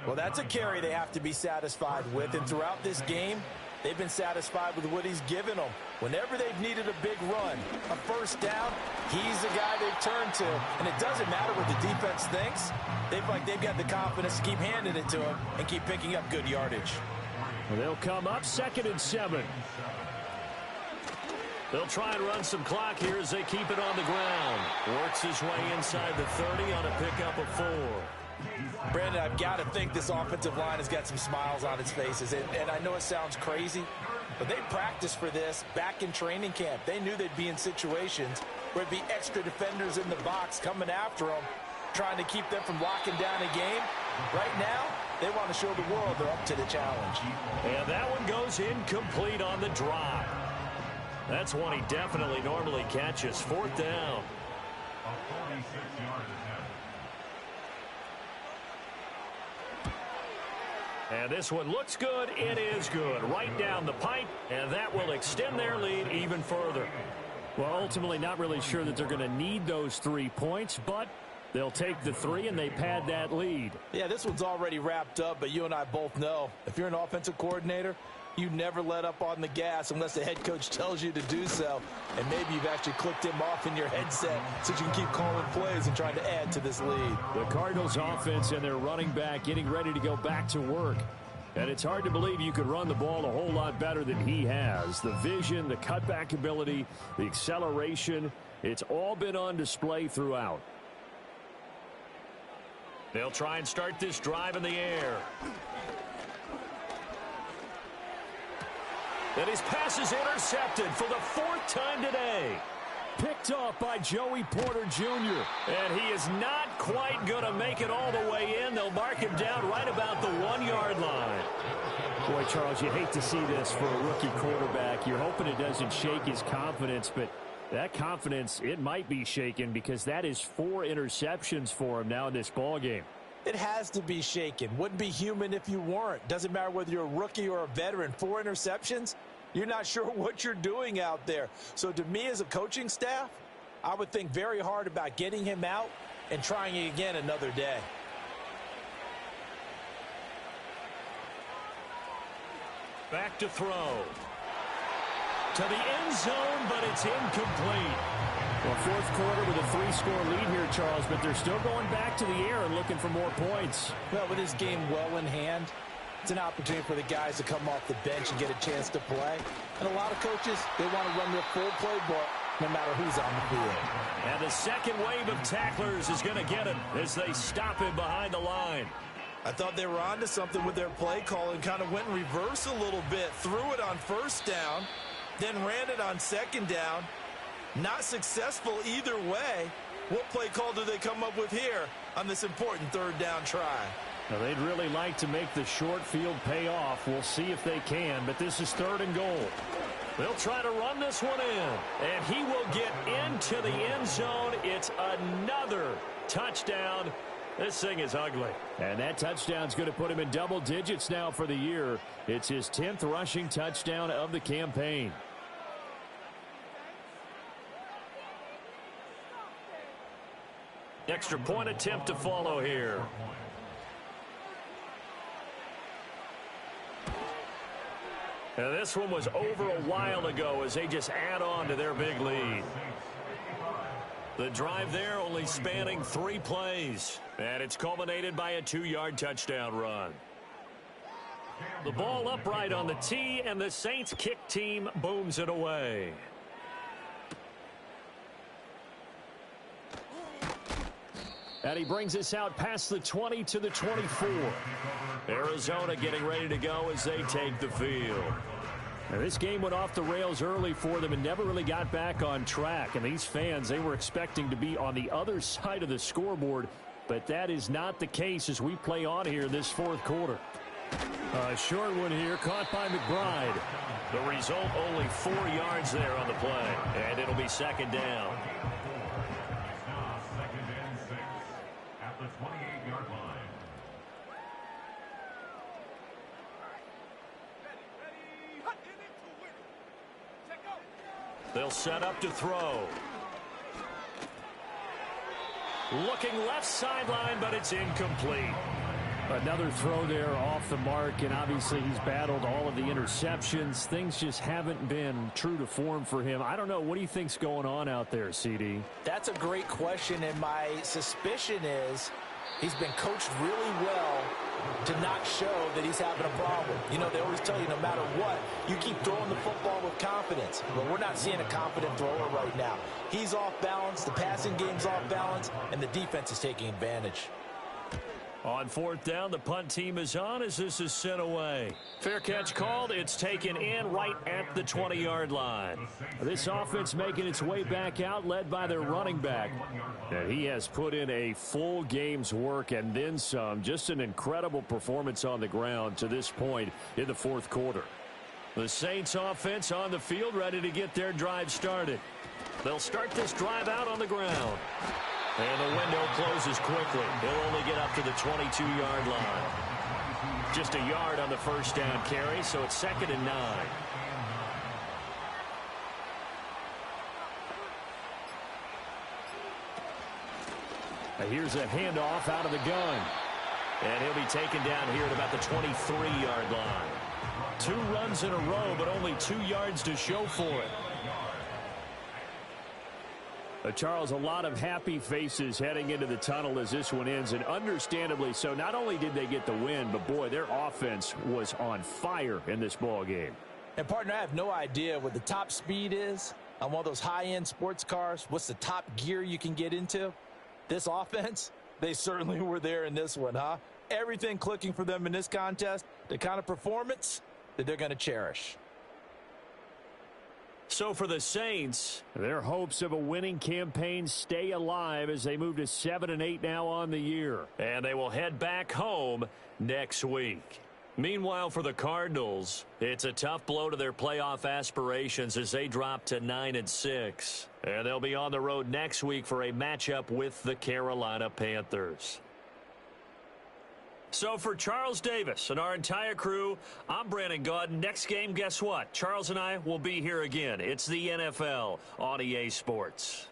Well, that's a carry they have to be satisfied with. And throughout this game, they've been satisfied with what he's given them. Whenever they've needed a big run, a 1st down, he's the guy they've turned to. And it doesn't matter what the defense thinks. They've got the confidence to keep handing it to him and keep picking up good yardage. Well, they'll come up 2nd and 7. They'll try and run some clock here as they keep it on the ground. Works his way inside the 30 on a pickup of 4. Brandon, I've got to think this offensive line has got some smiles on its faces. And I know it sounds crazy, but they practiced for this back in training camp. They knew they'd be in situations where it'd be extra defenders in the box coming after them, trying to keep them from locking down a game. Right now, they want to show the world they're up to the challenge. And that one goes incomplete on the drop. That's one he definitely normally catches. 4th down. A 46-yard attempt. And this one looks good. It is good. Right down the pipe, and that will extend their lead even further. Well, ultimately not really sure that they're going to need those 3 points, but they'll take the 3 and they pad that lead. Yeah, this one's already wrapped up, but you and I both know if you're an offensive coordinator, you never let up on the gas unless the head coach tells you to do so. And maybe you've actually clicked him off in your headset so you can keep calling plays and trying to add to this lead. The Cardinals offense and their running back getting ready to go back to work. And it's hard to believe you could run the ball a whole lot better than he has. The vision, the cutback ability, the acceleration, it's all been on display throughout. They'll try and start this drive in the air. And his pass is intercepted for the 4th time today. Picked off by Joey Porter Jr. And he is not quite going to make it all the way in. They'll mark him down right about the 1-yard line. Boy, Charles, you hate to see this for a rookie quarterback. You're hoping it doesn't shake his confidence, but that confidence, it might be shaken because that is 4 interceptions for him now in this ballgame. It has to be shaken. Wouldn't be human if you weren't. Doesn't matter whether you're a rookie or a veteran. 4 interceptions, you're not sure what you're doing out there. So to me as a coaching staff, I would think very hard about getting him out and trying it again another day. Back to throw. To the end zone, but it's incomplete. Well, fourth quarter with a 3-score lead here, Charles, but they're still going back to the air and looking for more points. Well, with this game well in hand, it's an opportunity for the guys to come off the bench and get a chance to play. And a lot of coaches, they want to run their full playbook no matter who's on the field. And the second wave of tacklers is going to get him as they stop him behind the line. I thought they were onto something with their play call and kind of went in reverse a little bit. Threw it on first down, then ran it on second down. Not successful either way. What play call do they come up with here on this important third down try? Now, they'd really like to make the short field pay off. We'll see if they can, but this is 3rd and goal. They'll try to run this one in, and he will get into the end zone. It's another touchdown. This thing is ugly. And that touchdown's going to put him in double digits now for the year. It's his 10th rushing touchdown of the campaign. Extra point attempt to follow here. And this one was over a while ago as they just add on to their big lead. The drive there only spanning 3 plays. And it's culminated by a 2-yard touchdown run. The ball upright on the tee, and the Saints kick team booms it away. And he brings us out past the 20 to the 24. Arizona getting ready to go as they take the field. Now, this game went off the rails early for them and never really got back on track. And these fans, they were expecting to be on the other side of the scoreboard, but that is not the case as we play on here this 4th quarter. A short one here, caught by McBride. The result, only 4 yards there on the play, and it'll be 2nd down. It's now 2nd and 6 at the 28-yard line. They'll set up to throw. Looking left sideline, but it's incomplete. Another throw there off the mark, and obviously he's battled all of the interceptions. Things just haven't been true to form for him. I don't know. What do you think's going on out there, CD? That's a great question, and my suspicion is he's been coached really well to not show that he's having a problem. You know, they always tell you no matter what, you keep throwing the football with confidence. But we're not seeing a confident thrower right now. He's off balance, the passing game's off balance, and the defense is taking advantage. On 4th down, the punt team is on as this is sent away. Fair catch called. It's taken in right at the 20-yard line. This offense making its way back out, led by their running back. And he has put in a full game's work and then some. Just an incredible performance on the ground to this point in the 4th quarter. The Saints offense on the field, ready to get their drive started. They'll start this drive out on the ground. And the window closes quickly. He'll only get up to the 22-yard line. Just a yard on the first down carry, so it's 2nd and 9. Now here's a handoff out of the gun. And he'll be taken down here at about the 23-yard line. 2 runs in a row, but only 2 yards to show for it. Charles, a lot of happy faces heading into the tunnel as this one ends, and understandably so. Not only did they get the win, but boy, their offense was on fire in this ball game. And partner, I have no idea what the top speed is on one of those high-end sports cars. What's the top gear you can get into? This offense, they certainly were there in this one, huh? Everything clicking for them in this contest, the kind of performance that they're going to cherish. So for the Saints, their hopes of a winning campaign stay alive as they move to 7-8 now on the year. And they will head back home next week. Meanwhile, for the Cardinals, it's a tough blow to their playoff aspirations as they drop to 9-6. And they'll be on the road next week for a matchup with the Carolina Panthers. So for Charles Davis and our entire crew, I'm Brandon Gaudin. Next game, guess what? Charles and I will be here again. It's the NFL on EA Sports.